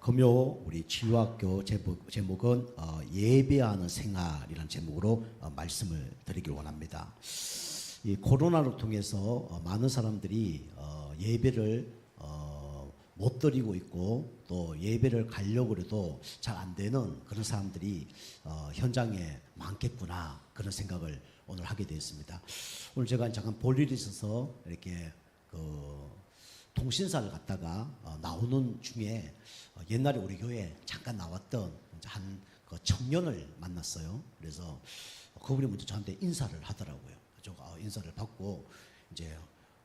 금요 우리 치유학교 제목은 예배하는 생활이라는 제목으로 말씀을 드리길 원합니다. 이 코로나를 통해서 많은 사람들이 예배를 못 드리고 있고 또 예배를 가려고 해도 잘 안 되는 그런 사람들이 현장에 많겠구나 그런 생각을 오늘 하게 되었습니다. 오늘 제가 잠깐 볼 일이 있어서 이렇게 통신사를 갔다가 나오는 중에 옛날에 우리 교회에 잠깐 나왔던 한 청년을 만났어요. 그래서 그분이 먼저 저한테 인사를 하더라고요. 제가 인사를 받고 이제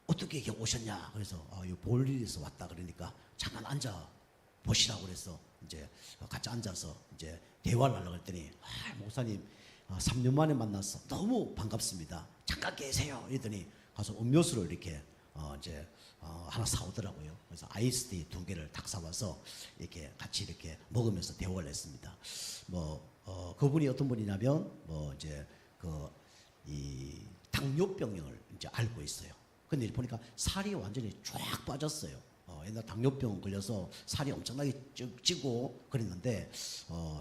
어떻게 이렇게 오셨냐? 그래서 볼 일이 있어 왔다 그러니까 잠깐 앉아 보시라고 그래서 이제 같이 앉아서 이제 대화를 하려고 했더니 목사님 3년 만에 만나서 너무 반갑습니다. 잠깐 계세요. 이랬더니 가서 음료수를 이렇게 이제 하나 사오더라고요. 그래서 아이스티 2개를 딱 사와서 이렇게 같이 이렇게 먹으면서 대화를 했습니다. 그분이 어떤 분이냐면 이제 이 당뇨병을 이제 앓고 있어요. 근데 보니까 살이 완전히 쫙 빠졌어요. 옛날 당뇨병 걸려서 살이 엄청나게 찌고 그랬는데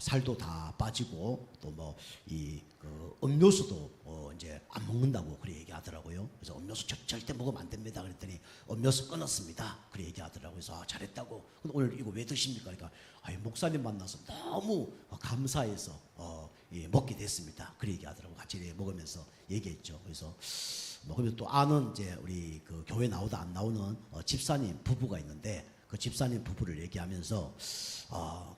살도 다 빠지고 또 음료수도 이제 안 먹는다고 그래 얘기하더라고요. 그래서 음료수 절대 먹으면 안 됩니다. 그랬더니 음료수 끊었습니다. 그래 얘기하더라고요. 그래서 잘했다고. 근데 오늘 이거 왜 드십니까? 그러니까 목사님 만나서 너무 감사해서 먹게 됐습니다. 그래 얘기하더라고. 같이 먹으면서 얘기했죠. 그래서 그러면 또 아는 이제 우리 그 교회 나오다 안 나오는 집사님 부부가 있는데 그 집사님 부부를 얘기하면서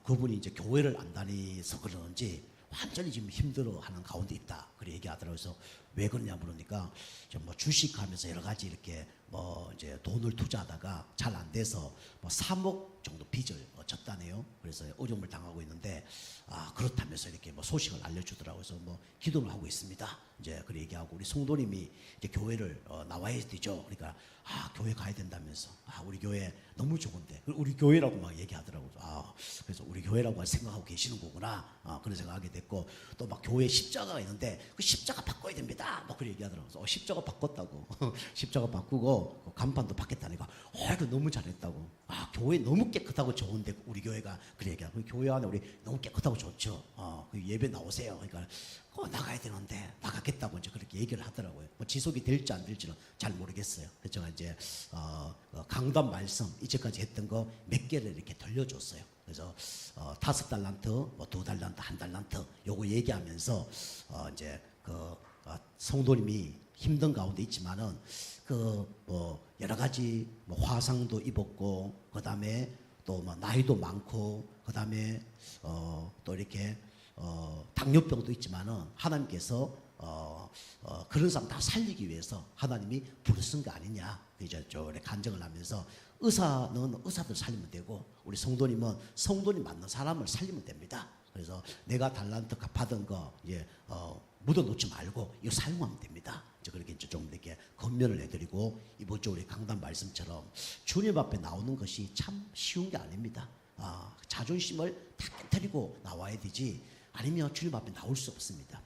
그분이 이제 교회를 안 다니서 그러는지 완전히 지금 힘들어하는 가운데 있다. 그래 얘기하더라고요. 그래서 왜 그러냐 물으니까 주식하면서 여러 가지 이렇게 이제 돈을 투자하다가 잘 안 돼서 3억 정도 빚을 졌다네요. 그래서 어려움을 당하고 있는데 그렇다면서 이렇게 소식을 알려주더라고요. 그래서 기도를 하고 있습니다. 이제 그래 얘기하고 우리 성도님이 이제 교회를 나와야 되죠. 그러니까 교회 가야 된다면서 우리 교회 너무 좋은데 우리 교회라고 막 얘기하더라고요. 그래서 우리 교회라고 생각하고 계시는 거구나. 그런 생각하게 됐고 또 교회 십자가가 있는데 그 십자가 바꿔야 됩니다. 그렇게 얘기하더라고요. 십자가 바꿨다고. 십자가 바꾸고 간판도 바뀌었다니까. 이거 너무 잘했다고. 교회 너무 깨끗하고 좋은데 우리 교회가 그래 얘기하고 교회 안에 우리 너무 깨끗하고 좋죠. 예배 나오세요. 그러니까 나가야 되는데 나가겠다고 이제 그렇게 얘기를 하더라고요. 지속이 될지 안 될지는 잘 모르겠어요. 그래서 제가 이제 강단 말씀 이제까지 했던 거 몇 개를 이렇게 돌려줬어요. 그래서 5달란트, 2달란트, 1달란트 요거 얘기하면서 이제 성도님이 힘든 가운데 있지만은 여러 가지 화상도 입었고 그다음에 또 나이도 많고 그다음에 또 이렇게 당뇨병도 있지만은 하나님께서 그런 사람 다 살리기 위해서 하나님이 부르신 거 아니냐 이제 이렇게 간증을 하면서 의사는 의사들 살리면 되고 우리 성도님은 성도님 맞는 사람을 살리면 됩니다. 그래서 내가 달란트 받은 거 이제 묻어놓지 말고 이거 사용하면 됩니다. 이제 그렇게 좀 이렇게 권면을 해드리고 이번 주 우리 강단 말씀처럼 주님 앞에 나오는 것이 참 쉬운 게 아닙니다. 자존심을 다 깨뜨리고 나와야 되지 아니면 주님 앞에 나올 수 없습니다.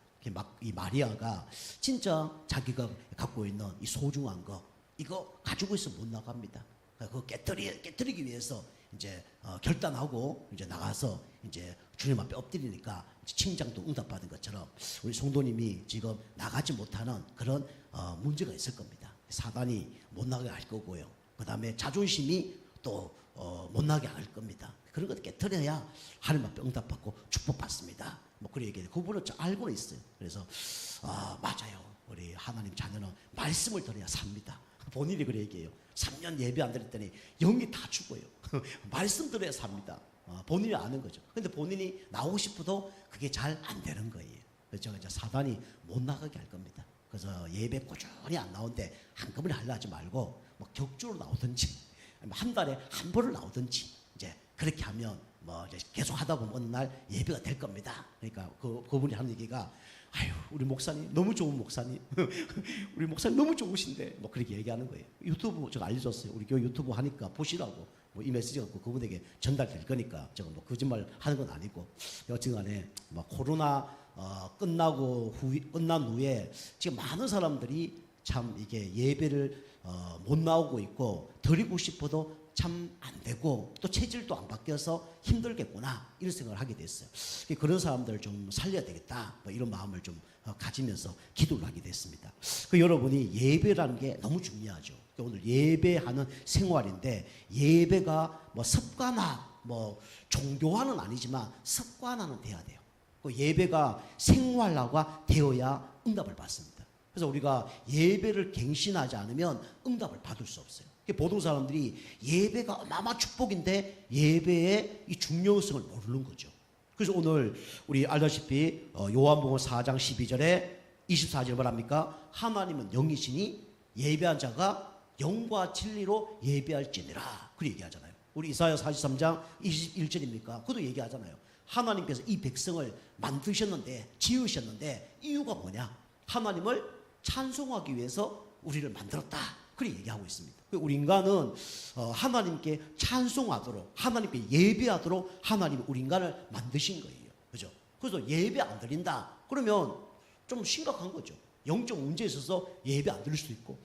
이 마리아가 진짜 자기가 갖고 있는 이 소중한 거 이거 가지고 있으면 못 나갑니다. 그거 깨뜨리기 위해서 이제 결단하고 이제 나가서 이제 주님 앞에 엎드리니까 칭찬도 응답받은 것처럼 우리 성도님이 지금 나가지 못하는 그런 문제가 있을 겁니다. 사단이 못 나가게 할 거고요. 그 다음에 자존심이 또 못 나게 할 겁니다. 그런 것도 깨뜨려야 하나님 앞에 응답받고 축복받습니다. 그런 얘기해요. 그분은 알고는 있어요. 그래서 맞아요. 우리 하나님 자녀는 말씀을 들어야 삽니다. 본인이 그래 얘기해요. 3년 예배 안 드렸더니 영이 다 죽어요. 말씀 들어야 삽니다. 본인이 아는 거죠. 근데 본인이 나오고 싶어도 그게 잘 안 되는 거예요. 그래서 이제 사단이 못 나가게 할 겁니다. 그래서 예배 꾸준히 안 나오는데 한꺼번에 하려 하지 말고 격주로 나오든지 한 달에 한 번을 나오든지 이제 그렇게 하면 이제 계속 하다 보면 어느 날 예배가 될 겁니다. 그러니까 그분이 하는 얘기가 우리 목사님 너무 좋은 목사님 우리 목사님 너무 좋으신데 그렇게 얘기하는 거예요. 유튜브 제가 알려줬어요. 우리 교회 유튜브 하니까 보시라고 이 메시지가 그분에게 전달될 거니까 제가 거짓말 하는 건 아니고 여튼간에 코로나 끝난 후에 지금 많은 사람들이 참 이게 예배를 못 나오고 있고 드리고 싶어도 참 안 되고 또 체질도 안 바뀌어서 힘들겠구나 이런 생각을 하게 됐어요. 그런 사람들을 좀 살려야 되겠다 뭐 이런 마음을 좀 가지면서 기도를 하게 됐습니다. 여러분이 예배라는 게 너무 중요하죠. 오늘 예배하는 생활인데 예배가 뭐 습관화 뭐 종교화는 아니지만 습관화는 돼야 돼요. 예배가 생활화가 되어야 응답을 받습니다. 그래서 우리가 예배를 갱신하지 않으면 응답을 받을 수 없어요. 보통 사람들이 예배가 어마어마한 축복인데 예배의 이 중요성을 모르는 거죠. 그래서 오늘 우리 알다시피 요한복음 4장 12절에 24절에 뭐랍니까? 하나님은 영이시니 예배한 자가 영과 진리로 예배할지니라. 그렇게 얘기하잖아요. 우리 이사야 43장 21절입니까? 그것도 얘기하잖아요. 하나님께서 이 백성을 만드셨는데 지으셨는데 이유가 뭐냐? 하나님을 찬송하기 위해서 우리를 만들었다. 그렇게 얘기하고 있습니다. 우리 인간은 하나님께 찬송하도록 하나님께 예배하도록 하나님이 우리 인간을 만드신 거예요. 그죠? 그래서 예배 안 드린다. 그러면 좀 심각한 거죠. 영적 문제에 있어서 예배 안 드릴 수도 있고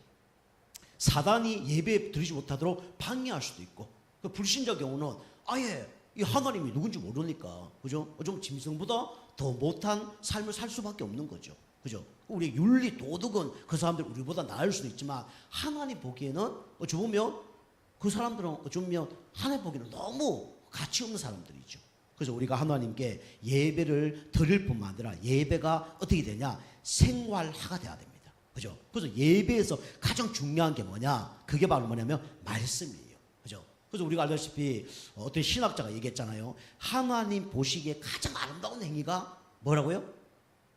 사단이 예배 드리지 못하도록 방해할 수도 있고 불신자 경우는 아예 이 하나님이 누군지 모르니까 그죠? 좀 짐승보다 더 못한 삶을 살 수밖에 없는 거죠. 그죠? 우리 윤리 도덕은 그 사람들 우리보다 나을 수도 있지만 하나님 보기에는 어찌 보면 그 사람들은 어찌 보면 하나님 보기에는 너무 가치 없는 사람들이죠. 그래서 우리가 하나님께 예배를 드릴 뿐만 아니라 예배가 어떻게 되냐? 생활화가 돼야 됩니다. 그죠? 그래서 예배에서 가장 중요한 게 뭐냐? 그게 바로 뭐냐면 말씀이에요. 그죠? 그래서 우리가 알다시피 어떤 신학자가 얘기했잖아요. 하나님 보시기에 가장 아름다운 행위가 뭐라고요?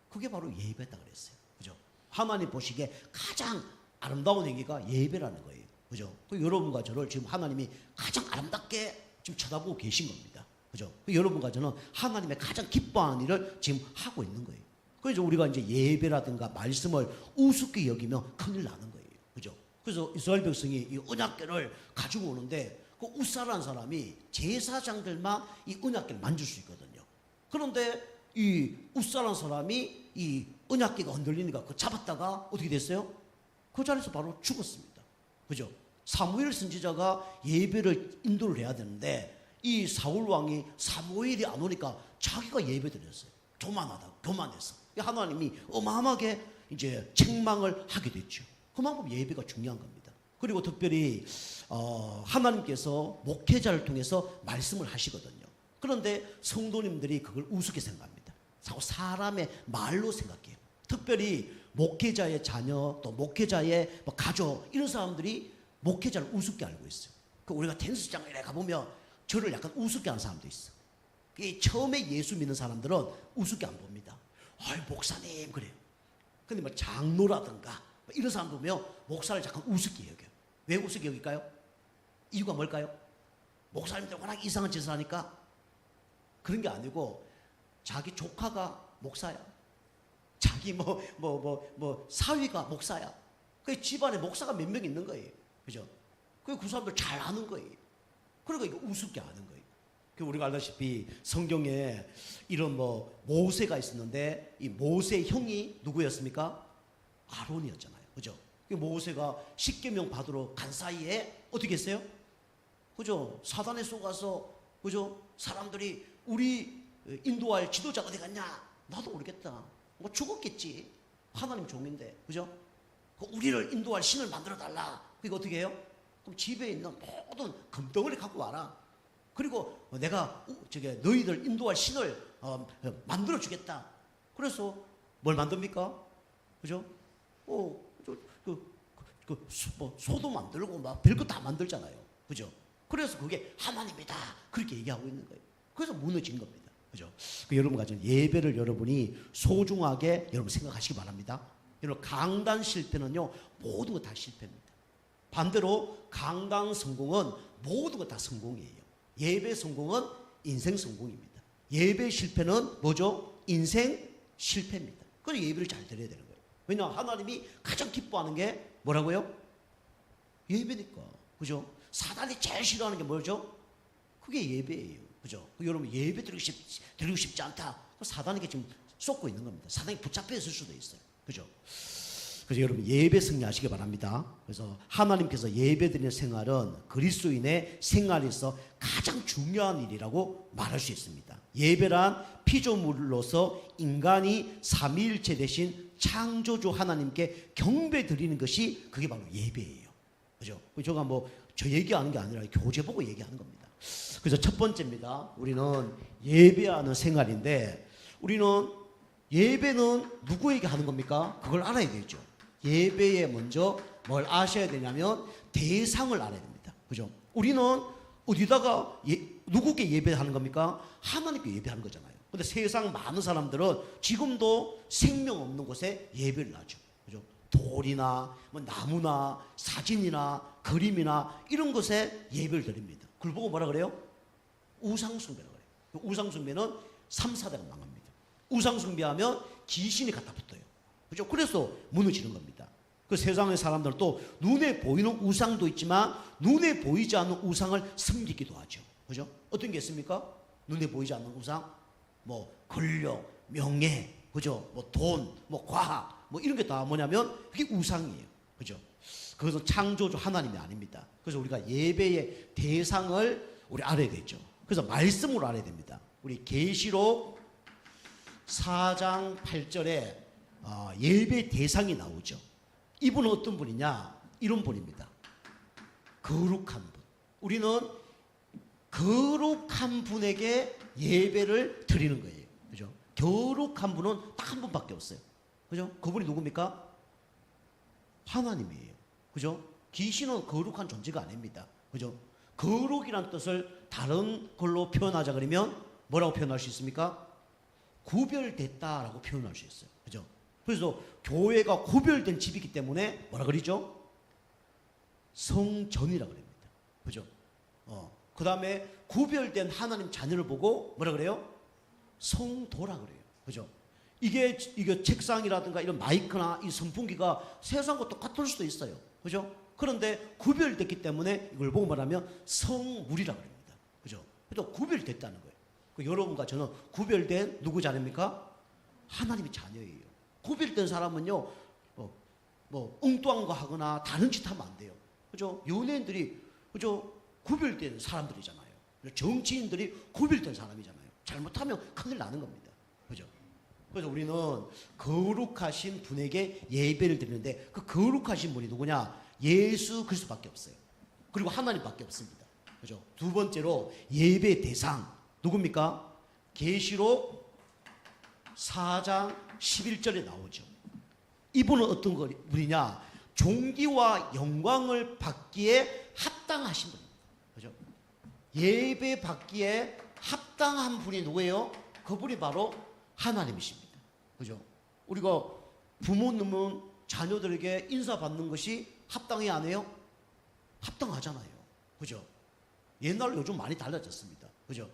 그게 바로 예배다 그랬어요. 그죠? 하나님 보시기에 가장 아름다운 행위가 예배라는 거예요. 그죠? 여러분과 저를 지금 하나님이 가장 아름답게 지금 쳐다보고 계신 겁니다. 그죠? 여러분과 저는 하나님의 가장 기뻐하는 일을 지금 하고 있는 거예요. 그래서 우리가 이제 예배라든가 말씀을 우습게 여기면 큰일 나는 거예요. 그죠? 그래서 이스라엘 백성이 이 언약궤를 가지고 오는데 그 우사라는 사람이 제사장들만 이 언약궤를 만질 수 있거든요. 그런데 이 우사라는 사람이 이 언약궤가 흔들리니까 그 잡았다가 어떻게 됐어요? 그 자리에서 바로 죽었습니다. 그죠? 사무엘 선지자가 예배를 인도를 해야 되는데 이 사울 왕이 사무엘이 안 오니까 자기가 예배 드렸어요. 교만해서. 하나님이 어마어마하게 이제 책망을 하게 됐죠. 그만큼 예배가 중요한 겁니다. 그리고 특별히 하나님께서 목회자를 통해서 말씀을 하시거든요. 그런데 성도님들이 그걸 우습게 생각합니다. 사람의 말로 생각해요. 특별히 목회자의 자녀 또 목회자의 가족 이런 사람들이 목회자를 우습게 알고 있어요. 우리가 댄스장에 가보면 저를 약간 우습게 하는 사람도 있어. 처음에 예수 믿는 사람들은 우습게 안 봅니다. 목사님 그래요. 근데 장로라든가 이런 사람 보면 목사를 약간 우습게 여겨요. 왜 우습게 여길까요? 이유가 뭘까요? 목사님들 워낙 이상한 짓을 하니까? 그런 게 아니고 자기 조카가 목사야. 자기 사위가 목사야. 그 집안에 목사가 몇 명 있는 거예요. 그죠? 그 사람들 잘 아는 거예요. 그러니까 이거 우습게 아는 거예요. 우리가 알다시피 성경에 이런 모세가 있었는데 이 모세의 형이 누구였습니까? 아론이었잖아요. 그죠? 모세가 십계명 받으러 간 사이에 어떻게 했어요? 그죠? 사단에 속아서 그죠? 사람들이 우리 인도할 지도자가 어디 갔냐? 나도 모르겠다. 죽었겠지. 하나님 종인데. 그죠? 우리를 인도할 신을 만들어 달라. 그러니까 어떻게 해요? 그럼 집에 있는 모든 금덩어리 갖고 와라. 그리고 내가 너희들 인도할 신을 만들어 주겠다. 그래서 뭘 만듭니까? 그죠? 소도 만들고 막 별거 다 만들잖아요. 그죠? 그래서 그게 하나님이다. 그렇게 얘기하고 있는 거예요. 그래서 무너진 겁니다. 그죠? 여러분 가진 예배를 여러분이 소중하게 여러분 생각하시기 바랍니다. 여러분 강단 실패는요 모든 거 다 실패입니다. 반대로 강단 성공은 모든 거 다 성공이에요. 예배 성공은 인생 성공입니다. 예배 실패는 뭐죠? 인생 실패입니다. 그래서 예배를 잘 드려야 되는 거예요. 왜냐하면 하나님이 가장 기뻐하는 게 뭐라고요? 예배니까. 그죠? 사단이 제일 싫어하는 게 뭐죠? 그게 예배예요. 그죠? 여러분 예배 드리고 싶지 않다. 사단에게 지금 쏟고 있는 겁니다. 사단이 붙잡혀 있을 수도 있어요. 그죠? 그래서 여러분 예배 승리하시기 바랍니다. 그래서 하나님께서 예배드리는 생활은 그리스도인의 생활에서 가장 중요한 일이라고 말할 수 있습니다. 예배란 피조물로서 인간이 삼위일체 대신 창조주 하나님께 경배 드리는 것이 그게 바로 예배예요. 그죠? 제가 뭐 저 얘기하는 게 아니라 교재 보고 얘기하는 겁니다. 그래서 첫 번째입니다. 우리는 예배하는 생활인데, 우리는 예배는 누구에게 하는 겁니까? 그걸 알아야 되죠. 예배에 먼저 뭘 아셔야 되냐면 대상을 알아야 됩니다. 그죠? 우리는 어디다가 누구께 예배하는 겁니까? 하나님께 예배하는 거잖아요. 근데 세상 많은 사람들은 지금도 생명 없는 곳에 예배를 하죠. 그죠? 돌이나 뭐 나무나 사진이나 그림이나 이런 것에 예배를 드립니다. 그걸 보고 뭐라 그래요? 우상숭배라고 그래요. 우상숭배는 3, 4대가 망합니다. 우상숭배하면 귀신이 갖다 붙어요. 그죠? 그래서 무너지는 겁니다. 그 세상의 사람들은 또 눈에 보이는 우상도 있지만 눈에 보이지 않는 우상을 섬기기도 하죠. 그죠? 어떤 게 있습니까? 눈에 보이지 않는 우상, 뭐 권력, 명예, 그죠? 뭐 돈, 뭐 과학, 뭐 이런 게 다 뭐냐면 그게 우상이에요. 그죠? 그것은 창조주 하나님이 아닙니다. 그래서 우리가 예배의 대상을 우리 알아야 되죠. 그래서 말씀으로 알아야 됩니다. 우리 계시록 4장 8절에 예배 대상이 나오죠. 이분은 어떤 분이냐? 이런 분입니다. 거룩한 분. 우리는 거룩한 분에게 예배를 드리는 거예요. 그죠? 거룩한 분은 딱 한 분밖에 없어요. 그죠? 그분이 누굽니까? 하나님이에요. 그죠? 귀신은 거룩한 존재가 아닙니다. 그죠? 거룩이란 뜻을 다른 걸로 표현하자 그러면 뭐라고 표현할 수 있습니까? 구별됐다라고 표현할 수 있어요. 그죠? 그래서 교회가 구별된 집이기 때문에 뭐라 그러죠? 성전이라 그럽니다. 그죠? 그 다음에 구별된 하나님 자녀를 보고 뭐라 그래요? 성도라 그래요. 그죠? 이게 책상이라든가 이런 마이크나 이 선풍기가 세상과 똑같을 수도 있어요. 그죠? 그런데 구별됐기 때문에 이걸 보고 말하면 성물이라 그럽니다. 그죠? 또 구별됐다는 거예요. 여러분과 저는 구별된 누구 자녀입니까? 하나님의 자녀예요. 구별된 사람은요, 엉뚱한 거 하거나 다른 짓 하면 안 돼요. 그죠? 연예인들이, 그죠? 구별된 사람들이잖아요. 정치인들이 구별된 사람이잖아요. 잘못하면 큰일 나는 겁니다. 그죠? 그래서 우리는 거룩하신 분에게 예배를 드리는데 그 거룩하신 분이 누구냐? 예수 그리스도밖에 없어요. 그리고 하나님밖에 없습니다. 그죠? 두 번째로 예배 대상 누굽니까? 계시록 4장 11절에 나오죠. 이분은 어떤 분이냐? 존귀와 영광을 받기에 합당하신 분입니다. 그죠? 예배 받기에 합당한 분이 누구예요? 그분이 바로 하나님이십니다. 그죠? 우리가 부모님은 자녀들에게 인사받는 것이 합당해 안 해요? 합당하잖아요. 그죠? 옛날로 요즘 많이 달라졌습니다. 그죠?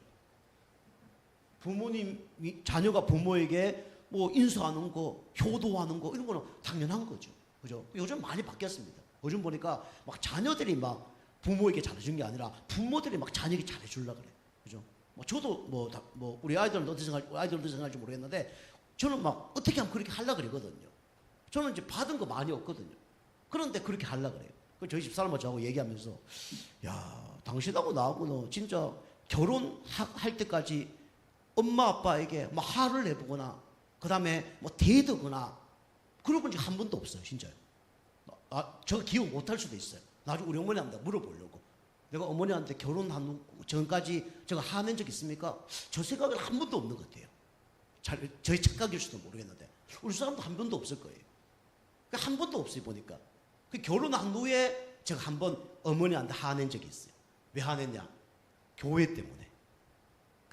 자녀가 부모에게 뭐 인사하는 거, 효도하는 거, 이런 거는 당연한 거죠. 그죠? 요즘 많이 바뀌었습니다. 요즘 보니까 막 자녀들이 막 부모에게 잘해준 게 아니라 부모들이 막 자녀에게 잘해주려고 그래. 그죠? 저도 우리 아이들은 어떻게 생각할지 모르겠는데 저는 막 어떻게 하면 그렇게 하려고 그러거든요. 저는 이제 받은 거 많이 없거든요. 그런데 그렇게 하려고 그래요. 저희 집사람하고 저하고 얘기하면서, 야, 당신하고 나하고는 진짜 결혼할 때까지 엄마 아빠에게 뭐 화를 내보거나 그 다음에 뭐 대드거나 그런 건 한 번도 없어요. 진짜요. 저 기억 못할 수도 있어요. 나중에 우리 어머니한테 물어보려고. 내가 어머니한테 결혼하는 전까지 제가 화낸 적 있습니까? 저 생각은 한 번도 없는 것 같아요. 저희 착각일 수도 모르겠는데 우리 사람도 한 번도 없을 거예요. 한 번도 없어요. 보니까 결혼한 후에 제가 한 번 어머니한테 화낸 적이 있어요. 왜 화냈냐? 교회 때문에.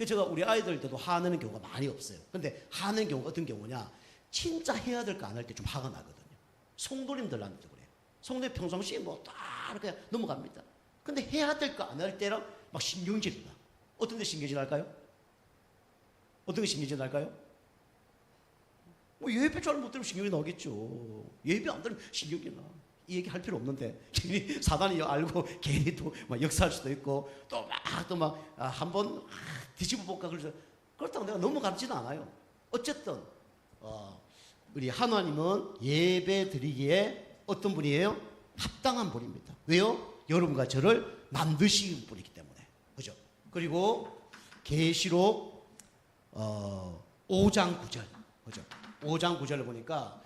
제가 우리 아이들 때도 화내는 경우가 많이 없어요. 근데 화내는 경우가 어떤 경우냐? 진짜 해야 될 거 안 할 때 좀 화가 나거든요. 성도님들한테도 그래요. 성도님 평상시에 뭐 딱 이렇게 넘어갑니다. 근데 해야 될 거 안 할 때랑 막 신경질이 나. 어떤 데 신경질 날까요? 어떤 게 신경질 날까요? 뭐 예배 잘 못 들으면 신경이 나겠죠. 예배 안 들으면 신경이 나. 이 얘기 할 필요 없는데 괜히 사단이 알고 괜히 또 막 역사할 수도 있고 또 막 한번 뒤집어 볼까 그래서 그렇다고 내가 너무 가르치는 않아요. 어쨌든 우리 하나님은 예배 드리기에 어떤 분이에요? 합당한 분입니다. 왜요? 여러분과 저를 만드신 분이기 때문에. 그죠? 그리고 계시록 5장 9절. 그죠? 5장 9절을 보니까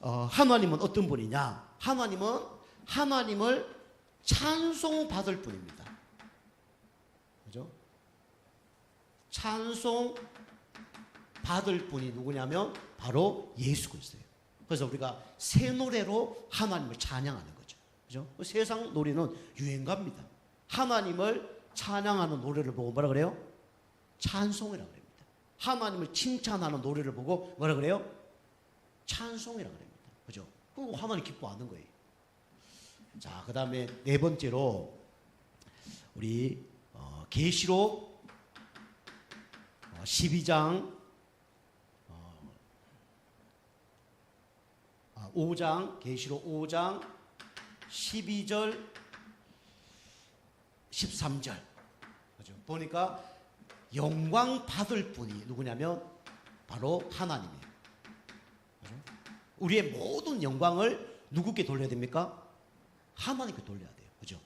하나님은 어떤 분이냐? 하나님은 하나님을 찬송받을 분입니다. 그죠? 찬송 받을 분이 누구냐면 바로 예수 그리스도예요. 그래서 우리가 새 노래로 하나님을 찬양하는 거죠. 그죠? 세상 노래는 유행가입니다. 하나님을 찬양하는 노래를 보고 뭐라 그래요? 찬송이라고 합니다. 하나님을 칭찬하는 노래를 보고 뭐라 그래요? 찬송이라고 합니다. 그죠? 그리고 하나님 기뻐하는 거예요. 자, 그 다음에 네 번째로 우리 계시록 12장 5장 계시록 5장 12절 13절 그죠? 보니까 영광 받을 분이 누구냐면 바로 하나님이에요. 그죠? 우리의 모든 영광을 누구께 돌려야 됩니까? 하나님께 돌려야 돼요. 그죠?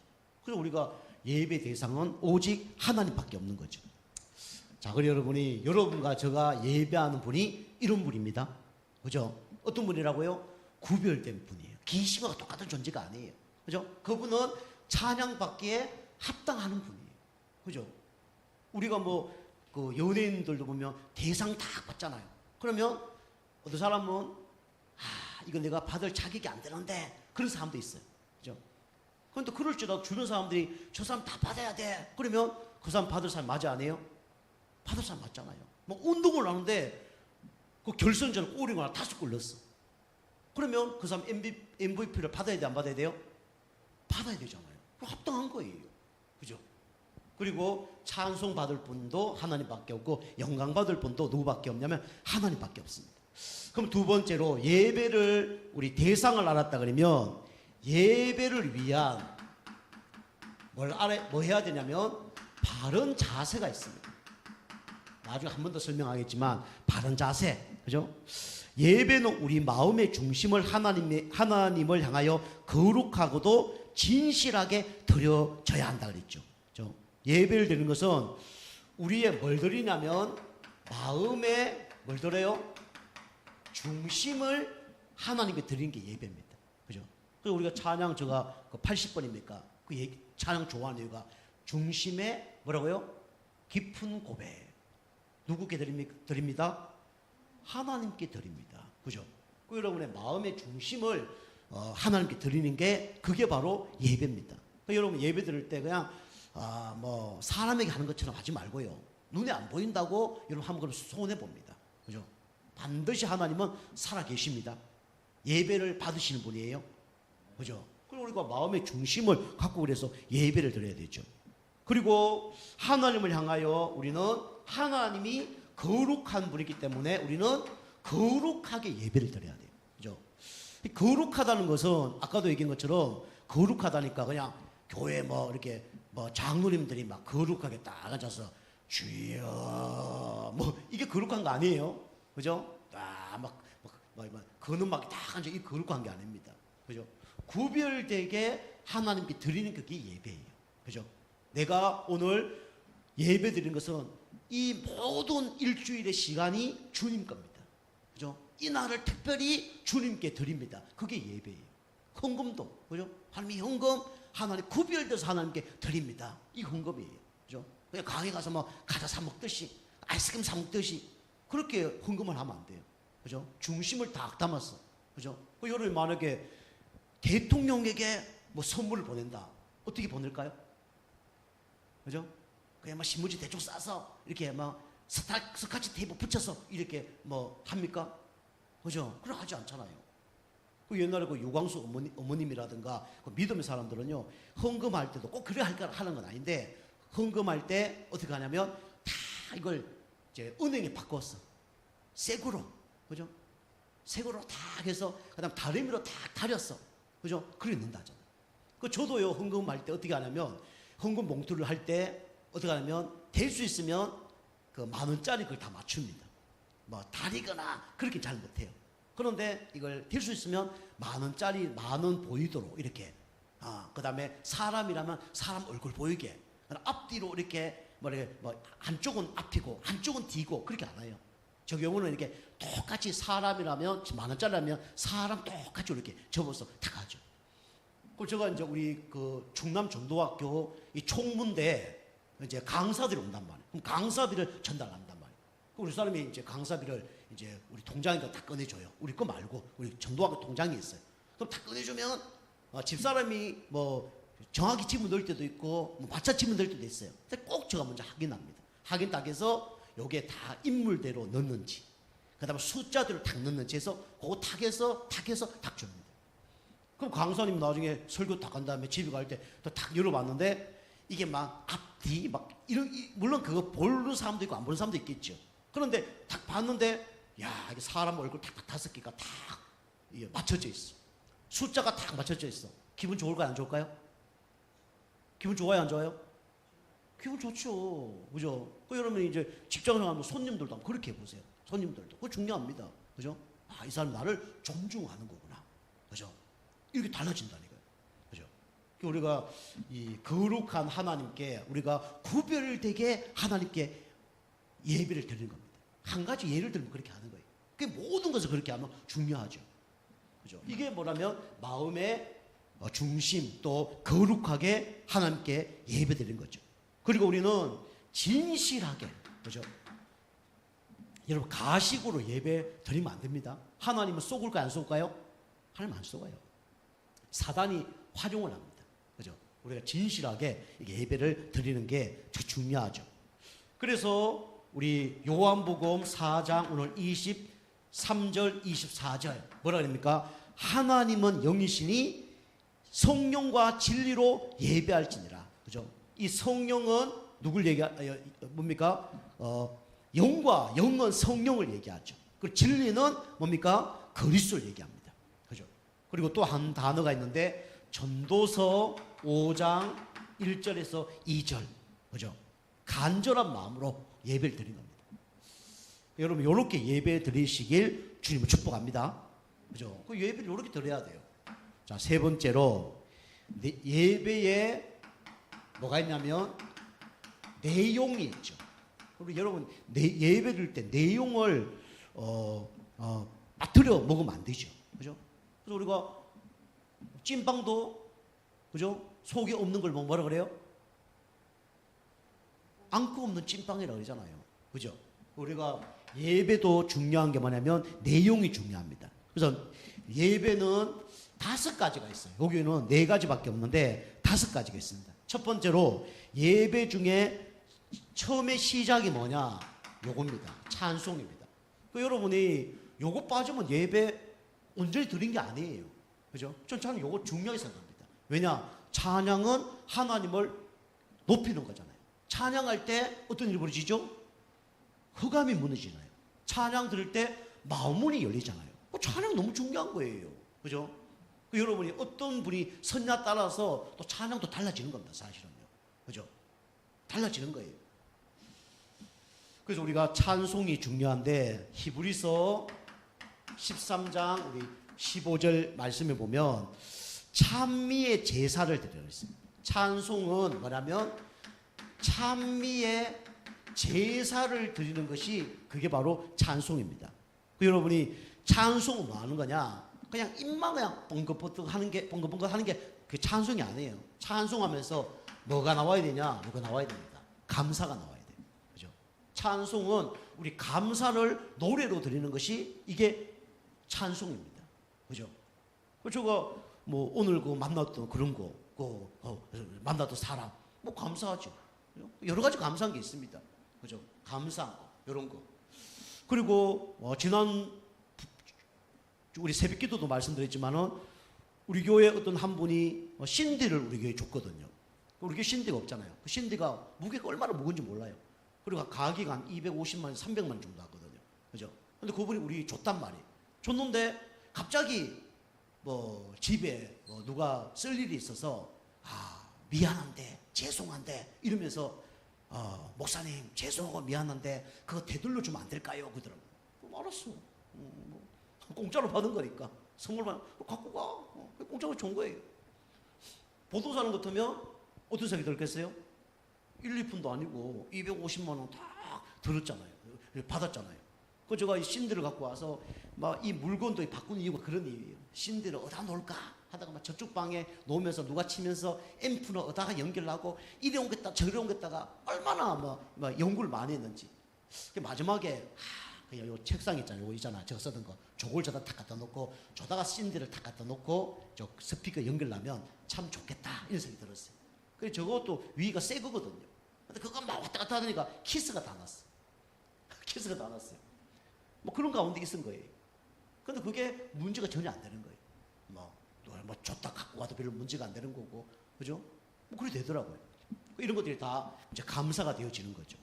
그래서 우리가 예배 대상은 오직 하나님밖에 없는 거죠. 자, 그리고 여러분이 여러분과 제가 예배하는 분이 이런 분입니다. 그죠? 어떤 분이라고요? 구별된 분이에요. 귀신과 똑같은 존재가 아니에요. 그죠? 그분은 찬양받기에 합당하는 분이에요. 그죠? 우리가 그 연예인들도 보면 대상 다 받잖아요. 그러면 어떤 사람은 이거 내가 받을 자격이 안 되는데 그런 사람도 있어요. 그죠? 그런데 그럴지라도 주변 사람들이 저 사람 다 받아야 돼. 그러면 그 사람 받을 사람 맞아 안 해요? 받을 사람 맞잖아요. 운동을 하는데 그 결선전에 골이고 하나 5골 넣었어. 그러면 그 사람 MVP를 받아야 돼, 안 받아야 돼요? 받아야 되잖아요. 합당한 거예요. 그죠? 그리고 찬송 받을 분도 하나님밖에 없고 영광 받을 분도 누구밖에 없냐면 하나님밖에 없습니다. 그럼 두 번째로 예배를 우리 대상을 알았다 그러면 예배를 위한 뭐 해야 되냐면 바른 자세가 있습니다. 나중에 한 번 더 설명하겠지만 바른 자세, 그죠? 예배는 우리 마음의 중심을 하나님을 향하여 거룩하고도 진실하게 드려져야 한다 그랬죠. 그죠? 예배를 드리는 것은 우리의 뭘 드리냐면 마음의 뭘 드려요? 중심을 하나님께 드리는 게 예배입니다. 그죠? 그래서 우리가 찬양 제가 80번입니까? 그 찬양 좋아하는 이유가 중심에 뭐라고요? 깊은 고백. 누구께 드립니다? 하나님께 드립니다. 그죠? 그 여러분의 마음의 중심을 하나님께 드리는 게 그게 바로 예배입니다. 여러분 예배 드릴 때 그냥 사람에게 하는 것처럼 하지 말고요. 눈에 안 보인다고 여러분 한번 소원해 봅니다. 그죠? 반드시 하나님은 살아 계십니다. 예배를 받으시는 분이에요. 그죠? 그리고 우리가 마음의 중심을 갖고 그래서 예배를 드려야 되죠. 그리고 하나님을 향하여 우리는 하나님이 거룩한 분이기 때문에 우리는 거룩하게 예배를 드려야 돼요. 그죠? 거룩하다는 것은 아까도 얘기한 것처럼 거룩하다니까 그냥 교회 이렇게 장로님들이 막 거룩하게 딱 앉아서 주여 이게 거룩한 거 아니에요. 그죠? 그는 막 딱 앉아 이 거룩한 게 아닙니다. 그죠? 구별되게 하나님께 드리는 그게 예배예요. 그죠? 내가 오늘 예배 드리는 것은 이 모든 일주일의 시간이 주님 겁니다. 그죠? 이 날을 특별히 주님께 드립니다. 그게 예배예요. 헌금도, 그죠? 하나님 헌금, 하나님 구별돼서 하나님께 드립니다. 이 헌금이에요. 그죠? 그냥 가게 가서 과자 사 먹듯이, 아이스크림 사 먹듯이, 그렇게 헌금을 하면 안 돼요. 그죠? 중심을 다 담았어. 그죠? 여러분이 만약에 대통령에게 선물을 보낸다. 어떻게 보낼까요? 그죠? 그냥 신문지 대충 싸서 이렇게 스카치 테이프 붙여서 이렇게 합니까? 그죠? 그럼 하지 않잖아요. 그 옛날에 그 유광수 어머님이라든가 그 믿음의 사람들은요, 헌금할 때도 꼭 그래 하는 건 아닌데, 헌금할 때 어떻게 하냐면 다 이걸 이제 은행에 바꿨어. 새거로. 그죠? 새거로 다 해서 그다음 다리미로 다 다렸어. 그죠? 그래 넣는다잖아요. 저도요, 헌금할 때 어떻게 하냐면 헌금 봉투를 할 때 어떻게 하냐면 될 수 있으면 그 10,000원짜리 그걸 다 맞춥니다. 다리거나 그렇게 잘 못해요. 그런데 이걸 들 수 있으면 10,000원짜리 10,000원 보이도록 이렇게. 그 다음에 사람이라면 사람 얼굴 보이게. 앞뒤로 이렇게 뭐 한쪽은 앞이고 한쪽은 뒤고 그렇게 안 해요. 저 경우는 이렇게 똑같이 사람이라면 10,000원짜리라면 사람 똑같이 이렇게 접어서 다 가죠. 그 제가 이제 우리 그 충남 전도학교 이 총무인데 이제 강사들이 온단 말이에요. 그럼 강사비를 전달한단 말이에요. 우리 사람이 이제 강사비를 이제 우리 통장에다 다 꺼내줘요. 우리 거 말고 우리 전도학교 통장이 있어요. 그럼 다 꺼내주면 집사람이 뭐 정확히 집을 넣을 때도 있고 뭐 마차 집을 넣을 때도 있어요. 근데 꼭 제가 먼저 확인합니다. 확인 딱 해서 요게 다 인물대로 넣는지, 그 다음에 숫자대로 딱 넣는지 해서 그거 탁 해서 탁 줍니다. 그럼 강사님 나중에 설교 딱 한 다음에 집에 갈 때 또 탁 열어봤는데 이게 막 앞뒤 막 이런, 물론 그거 보는 사람도 있고 안 보는 사람도 있겠죠. 그런데 딱 봤는데 야, 이게 사람 얼굴 탁 5개가 탁 맞춰져 있어. 숫자가 탁 맞춰져 있어. 기분 좋을까요, 안 좋을까요? 기분 좋아요, 안 좋아요? 기분 좋죠. 그죠? 여러분 이제 직장을 하면 손님들도 한번 그렇게 해보세요. 손님들도. 그거 중요합니다. 그죠? 이 사람 나를 존중하는 거구나. 그죠? 이렇게 달라진다니까요. 그죠? 우리가 이 거룩한 하나님께 우리가 구별되게 하나님께 예배를 드리는 겁니다. 한 가지 예를 들면 그렇게 하는 거예요. 그 모든 것을 그렇게 하면 중요하죠. 그죠? 이게 뭐라면 마음의 중심 또 거룩하게 하나님께 예배드리는 거죠. 그리고 우리는 진실하게, 그죠? 여러분 가식으로 예배 드리면 안 됩니다. 하나님은 쏘을까요, 안 쏘을까요? 하나님 안 쏘아요. 사단이 활용을 합니다. 그죠? 우리가 진실하게 예배를 드리는 게 중요하죠. 그래서 우리 요한복음 4장 오늘 23절 24절 뭐라 그럽니까? 하나님은 영이시니 성령과 진리로 예배할지니라. 그죠? 이 성령은 누굴 뭡니까? 영과 영은 성령을 얘기하죠. 그리고 진리는 뭡니까? 그리스도를 얘기합니다. 그죠? 그리고 또 한 단어가 있는데 전도서 5장 1절에서 2절. 그죠? 간절한 마음으로 예배를 드리는 겁니다. 여러분 이렇게 예배 드리시길 주님을 축복합니다. 그죠? 그 예배를 이렇게 드려야 돼요. 자, 세 번째로 예배에 뭐가 있냐면 내용이 있죠. 그리고 여러분 예배 드릴 때 내용을 빠뜨려 먹으면 안 되죠. 그죠? 그래서 우리가 찐빵도 그죠? 속에 없는 걸 뭐라 그래요? 앙금 없는 찐빵이라고 그러잖아요. 그죠? 우리가 예배도 중요한 게 뭐냐면 내용이 중요합니다. 그래서 예배는 5가지가 있어요. 여기는 4가지밖에 없는데 5가지가 있습니다. 첫 번째로 예배 중에 처음에 시작이 뭐냐? 요겁니다. 찬송입니다. 여러분이 요거 빠지면 예배 온전히 드린 게 아니에요. 그죠? 저는 요거 중요하게 생각합니다. 왜냐? 찬양은 하나님을 높이는 거잖아요. 찬양할 때 어떤 일이 벌어지죠? 흑암이 무너지나요? 찬양 들을 때 마음문이 열리잖아요. 찬양 너무 중요한 거예요. 그죠? 여러분이 어떤 분이 선냐 따라서 또 찬양도 달라지는 겁니다. 사실은요. 그죠? 달라지는 거예요. 그래서 우리가 찬송이 중요한데 히브리서 13장 우리 15절 말씀에 보면 찬미의 제사를 드리라고 했습니다. 찬송은 뭐냐면 찬미의 제사를 드리는 것이 그게 바로 찬송입니다. 여러분이 찬송은 뭐 하는 거냐? 그냥 입만 그냥 뻥긋뻥긋 하는 게 그 찬송이 아니에요. 찬송하면서 뭐가 나와야 되냐? 뭐가 나와야 됩니다. 감사가 나와야 돼요. 그죠? 찬송은 우리 감사를 노래로 드리는 것이 이게 찬송입니다. 그죠? 제가 뭐 오늘 그 만났던 그런 거, 만났던 사람, 뭐 감사하죠. 여러 가지 감사한 게 있습니다. 그죠? 감사한 거, 이런 거. 그리고 지난 우리 새벽기도도 말씀드렸지만은 우리 교회 어떤 한 분이 신디를 우리 교회에 줬거든요. 우리 교회 신디가 없잖아요. 그 신디가 무게가 얼마나 무거운지 몰라요. 그리고 가격이 한 250만, 300만 원 정도 하거든요. 그죠? 근데 그분이 우리 줬단 말이에요. 줬는데 갑자기 뭐 집에 뭐 누가 쓸 일이 있어서 미안한데 죄송한데 이러면서 목사님 죄송하고 미안한데 그거 되돌려 주면 안 될까요? 그러더라고요. 그럼 알았어. 공짜로 받은 거니까. 선물만 갖고 가. 공짜로 준 거예요. 보도 사는 것 같으면 어떤 생각이 들겠어요? 1, 2푼도 아니고 250만 원 다 들었잖아요. 받았잖아요. 그 제가 이 신들을 갖고 와서 막 이 물건도 바꾸는 이유가 그런 이유예요. 신들을 어디다 놓을까 하다가 막 저쪽 방에 놓으면서 누가 치면서 앰프는 어디다가 연결하고 이래 옮겼다 저래 옮겼다가 얼마나 막 연구를 많이 했는지. 마지막에 그냥 요 책상 있잖아요. 요 있잖아. 제가 쓰던 거. 저걸 저다 탁 갖다 놓고 저다가 신들을 탁 갖다 놓고 저 스피커 연결하면 참 좋겠다 이런 생각이 들었어요. 그래서 저것도 위가 새 거거든요. 근데 그거 막 왔다 갔다 하니까 키스가 다 났어. 키스가 다 났어요. 뭐 그런 가운데 있은 거예요. 근데 그게 문제가 전혀 안 되는 거예요. 뭐 줬다 갖고 와도 별로 문제가 안 되는 거고, 그죠? 뭐 그래 되더라고요. 이런 것들이 다 이제 감사가 되어지는 거죠.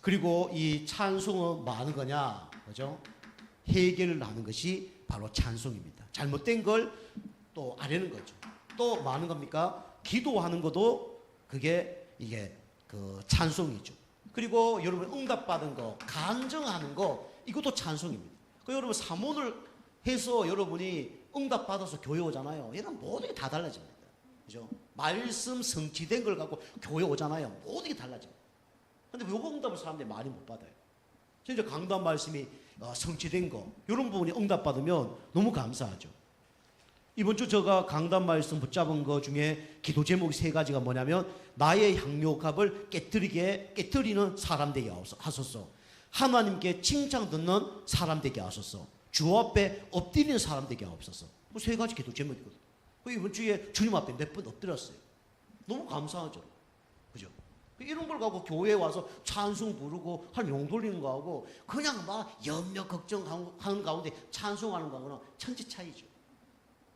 그리고 이 찬송은 뭐 하는 거냐, 그죠? 해결을 하는 것이 바로 찬송입니다. 잘못된 걸 또 아뢰는 거죠. 또 뭐 하는 겁니까? 기도하는 것도 이게 그 찬송이죠. 그리고 여러분 응답받은 거, 간증하는 거, 이것도 찬송입니다. 그 여러분 사모를 해서 여러분이 응답받아서 교회 오잖아요. 얘는 모든 게 다 달라집니다. 그죠? 말씀 성취된 걸 갖고 교회 오잖아요. 모든 게 달라집니다. 근데 요거 응답을 사람들이 많이 못 받아요. 진짜 강단 말씀이 성취된 거, 이런 부분이 응답받으면 너무 감사하죠. 이번 주 제가 강단 말씀 붙잡은 거 중에 기도 제목이 3가지가 뭐냐면, 나의 향료값을 깨뜨리는 사람 되게 하소서, 하나님께 칭찬 듣는 사람 되게 하소서, 주 앞에 엎드리는 사람 되게 하옵소서. 3가지 기도 제목이거든요. 이번 주에 주님 앞에 몇 번 엎드렸어요. 너무 감사하죠. 그죠? 이런 걸 갖고 교회에 와서 찬송 부르고 할 용 돌리는 거하고 그냥 막 염려 걱정하는 가운데 찬송하는 거하고는 천지 차이죠.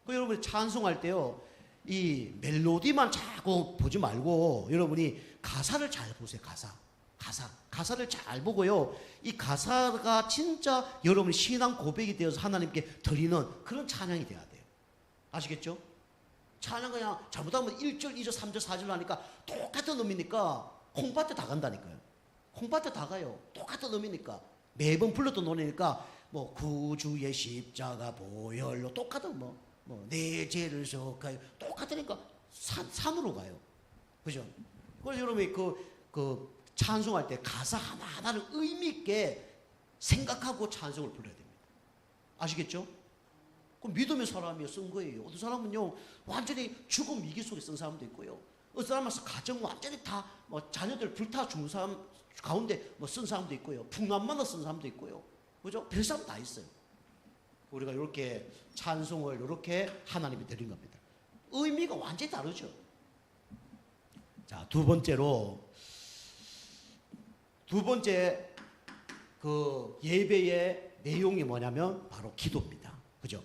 여러분이 찬송할 때요, 이 멜로디만 자꾸 보지 말고 여러분이 가사를 잘 보세요. 가사를 잘 보고요, 이 가사가 진짜 여러분의 신앙 고백이 되어서 하나님께 드리는 그런 찬양이 돼야 돼요. 아시겠죠? 찬양 그냥 잘못하면 1절, 2절, 3절, 4절 하니까 똑같은 의미니까 콩밭에 다 간다니까요. 콩밭에 다 가요. 똑같은 의미니까. 매번 불렀던 노래니까 뭐 구주의 십자가 보혈로 똑같은 내 죄를 져가요. 똑같으니까 산으로 가요. 그죠? 그래서 여러분이 그 찬송할 때 가사 하나하나를 의미있게 생각하고 찬송을 불러야 됩니다. 아시겠죠? 그 믿음의 사람이 쓴 거예요. 어떤 사람은요, 완전히 죽음 위기 속에 쓴 사람도 있고요. 어떤 사람은 가정 완전히 다 자녀들 불타 죽는 사람 가운데 쓴 사람도 있고요. 풍랑 만나 쓴 사람도 있고요. 그죠? 별 사람 다 있어요. 우리가 이렇게 찬송을 이렇게 하나님이 드린 겁니다. 의미가 완전히 다르죠. 자, 두 번째 그 예배의 내용이 뭐냐면 바로 기도입니다. 그죠?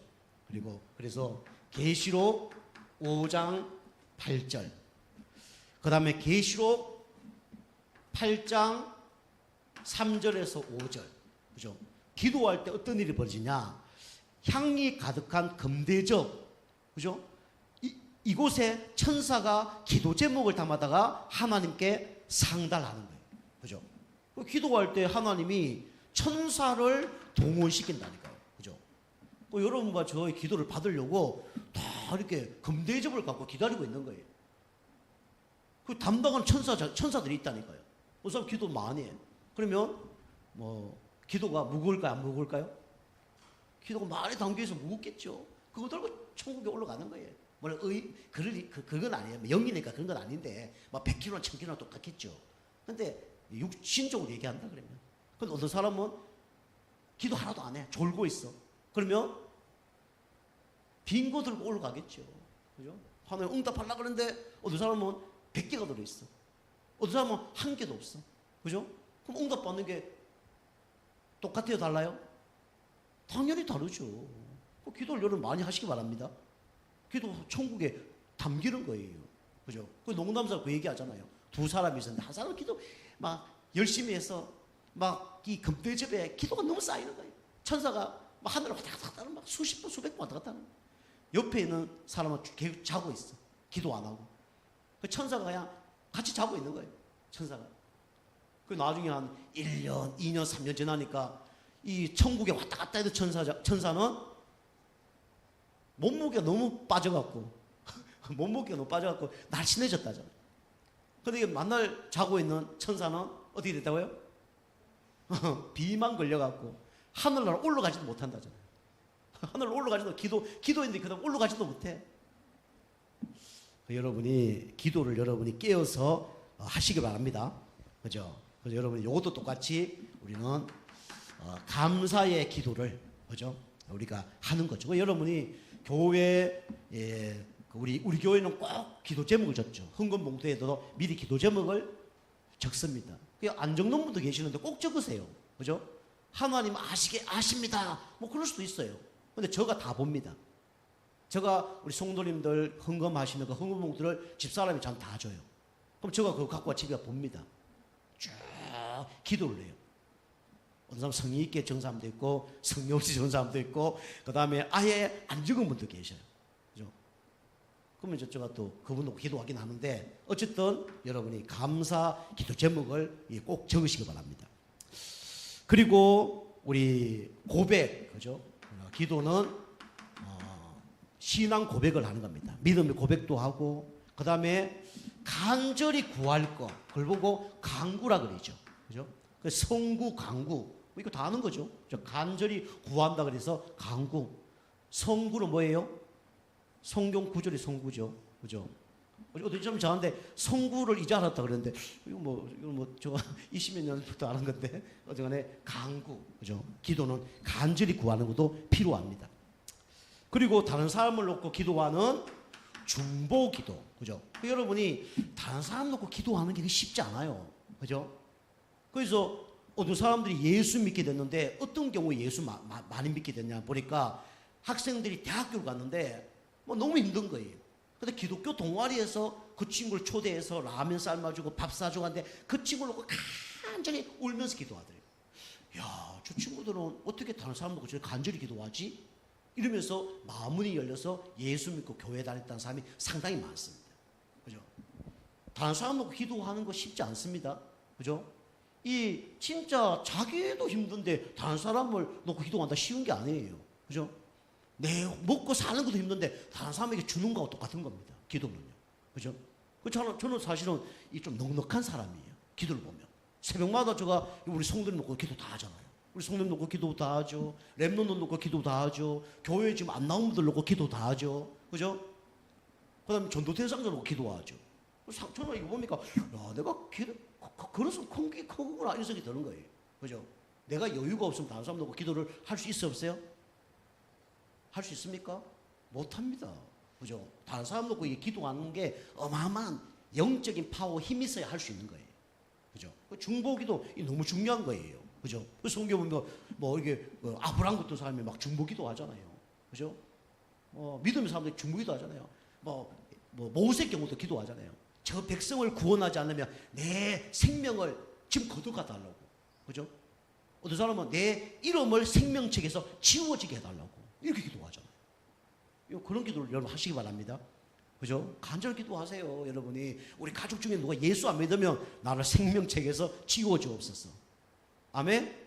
그래서 계시록 5장 8절, 그 다음에 계시록 8장 3절에서 5절. 그죠? 기도할 때 어떤 일이 벌어지냐? 향이 가득한 금대접, 그죠? 이곳에 천사가 기도 제목을 담아다가 하나님께 상달하는 거예요. 그죠? 기도할 때 하나님이 천사를 동원시킨다니까요. 그죠? 여러분과 저의 기도를 받으려고 다 이렇게 금대접을 갖고 기다리고 있는 거예요. 그 담당하는 천사들이 있다니까요. 그 사람 기도 많이 해. 그러면 기도가 무거울까요? 안 무거울까요? 기도가 많이 담겨서 무겁겠죠. 그거 들고 천국에 올라가는 거예요. 그건 아니에요. 영이니까 그런 건 아닌데, 100kg나 1000kg나 똑같겠죠. 근데 육신적으로 얘기한다 그러면. 근데 어떤 사람은 기도 하나도 안 해. 졸고 있어. 그러면 빈거 들고 올라가겠죠. 그죠? 하나님 응답하려고 그러는데 어떤 사람은 100개가 들어있어. 어떤 사람은 1개도 없어. 그죠? 그럼 응답받는 게 똑같아요? 달라요? 당연히 다르죠. 기도를 여러분 많이 하시기 바랍니다. 기도 천국에 담기는 거예요. 그죠? 농담삼아 그 얘기 하잖아요. 2사람이 있었는데 한 사람은 기도 열심히 해서 이 금대접에 기도가 너무 쌓이는 거예요. 천사가 하늘을 왔다 갔다 하는 수십 번, 수백 번 왔다 갔다 하는 거예요. 옆에 있는 사람은 계속 자고 있어. 기도 안 하고. 그 천사가 그냥 같이 자고 있는 거예요. 천사가. 나중에 한 1년, 2년, 3년 지나니까 이 천국에 왔다 갔다 해도 천사는 몸무게가 너무 빠져갖고 날씬해졌다잖아요. 근데 만날 자고 있는 천사는 어떻게 됐다고요? 비만 걸려갖고 하늘나라 올라가지도 못한다잖아요. 하늘 올라가지도 기도했는데 그다음 올라가지도 못해. 여러분이 기도를 여러분이 깨어서 하시기 바랍니다. 그죠? 그래서 여러분이 이것도 똑같이 우리는 감사의 기도를 그죠? 우리가 하는 거죠. 여러분이 교회 우리 교회는 꼭 기도 제목을 적죠. 헌금 봉투에도 미리 기도 제목을 적습니다. 안 적는 분도 계시는데 꼭 적으세요. 그죠? 하나님 아십니다. 뭐 그럴 수도 있어요. 근데 제가 다 봅니다. 제가 우리 성도님들 헌금하시는 그 헌금 봉투를 집사람이 전 다 줘요. 그럼 제가 그거 갖고 와 집에 봅니다. 쭉 기도를 해요. 어떤 사람 성의 있게 적은 사람도 있고 성의 없이 적은 사람도 있고 그 다음에 아예 안 적은 분도 계셔요. 그죠? 그러면 제가 또 그분하고 기도하긴 하는데 어쨌든 여러분이 감사 기도 제목을 꼭 적으시기 바랍니다. 그리고 우리 고백, 그죠? 기도는 신앙 고백을 하는 겁니다. 믿음의 고백도 하고 그 다음에 간절히 구할 거 그걸 보고 강구라 그러죠. 그죠? 성구, 강구 이거 다 아는 거죠. 간절히 구한다 그래서 강구. 성구는 뭐예요? 성경 구절이 성구죠. 그죠? 어디 좀 저한테 성구를 이제 알았다 그랬는데 이거 뭐 제가 20몇 년부터 아는 건데 어쨌간에 강구. 그죠? 기도는 간절히 구하는 것도 필요합니다. 그리고 다른 사람을 놓고 기도하는 중보 기도. 그죠? 여러분이 다른 사람 놓고 기도하는 게 쉽지 않아요. 그죠? 그래서 어떤 사람들이 예수 믿게 됐는데 어떤 경우에 예수 많이 믿게 됐냐 보니까 학생들이 대학교를 갔는데 뭐 너무 힘든 거예요. 근데 기독교 동아리에서 그 친구를 초대해서 라면 삶아주고 밥 사주고 하는데 그 친구를 놓고 간절히 울면서 기도하더래요. 야, 저 친구들은 어떻게 다른 사람 놓고 저렇게 간절히 기도하지? 이러면서 마음문이 열려서 예수 믿고 교회 다녔다는 사람이 상당히 많습니다. 그죠? 다른 사람 놓고 기도하는 거 쉽지 않습니다. 그죠? 이 진짜 자기도 힘든데 다른 사람을 놓고 기도한다 쉬운 게 아니에요. 그죠? 내 먹고 사는 것도 힘든데 다른 사람에게 주는 거하고 똑같은 겁니다. 기도는요. 그죠? 저는 사실은 이 좀 넉넉한 사람이에요. 기도를 보면. 새벽마다 제가 우리 성도님 놓고 기도 다 하잖아요. 우리 성도님 놓고 기도 다 하죠. 랩런도 놓고 기도 다 하죠. 교회 지금 안 나온 분들 놓고 기도 다 하죠. 그죠? 그 다음에 전도대상자 놓고 기도하죠. 저는 이거 보니까, 야, 내가 그래서 크구나 이런 생각이 드는 거예요. 그죠? 내가 여유가 없으면 다른 사람 놓고 기도를 할 수 있어 없어요? 할 수 있습니까? 못합니다. 그죠? 다른 사람 놓고 기도하는 게 어마어마한 영적인 파워, 힘이 있어야 할 수 있는 거예요. 그죠? 중보기도 너무 중요한 거예요. 그죠? 성경 보면 이게 아브라함 같은 사람이 막 중보기도 하잖아요. 그죠? 믿음의 사람들이 중보기도 하잖아요. 모세 경우도 기도하잖아요. 저 백성을 구원하지 않으면 내 생명을 지금 거둬가 달라고. 그죠? 어떤 사람은 내 이름을 생명책에서 지워지게 해달라고. 이렇게 기도하잖아요. 그런 기도를 여러분 하시기 바랍니다. 그죠? 간절히 기도하세요. 여러분이 우리 가족 중에 누가 예수 안 믿으면 나를 생명책에서 지워주옵소서. 아멘?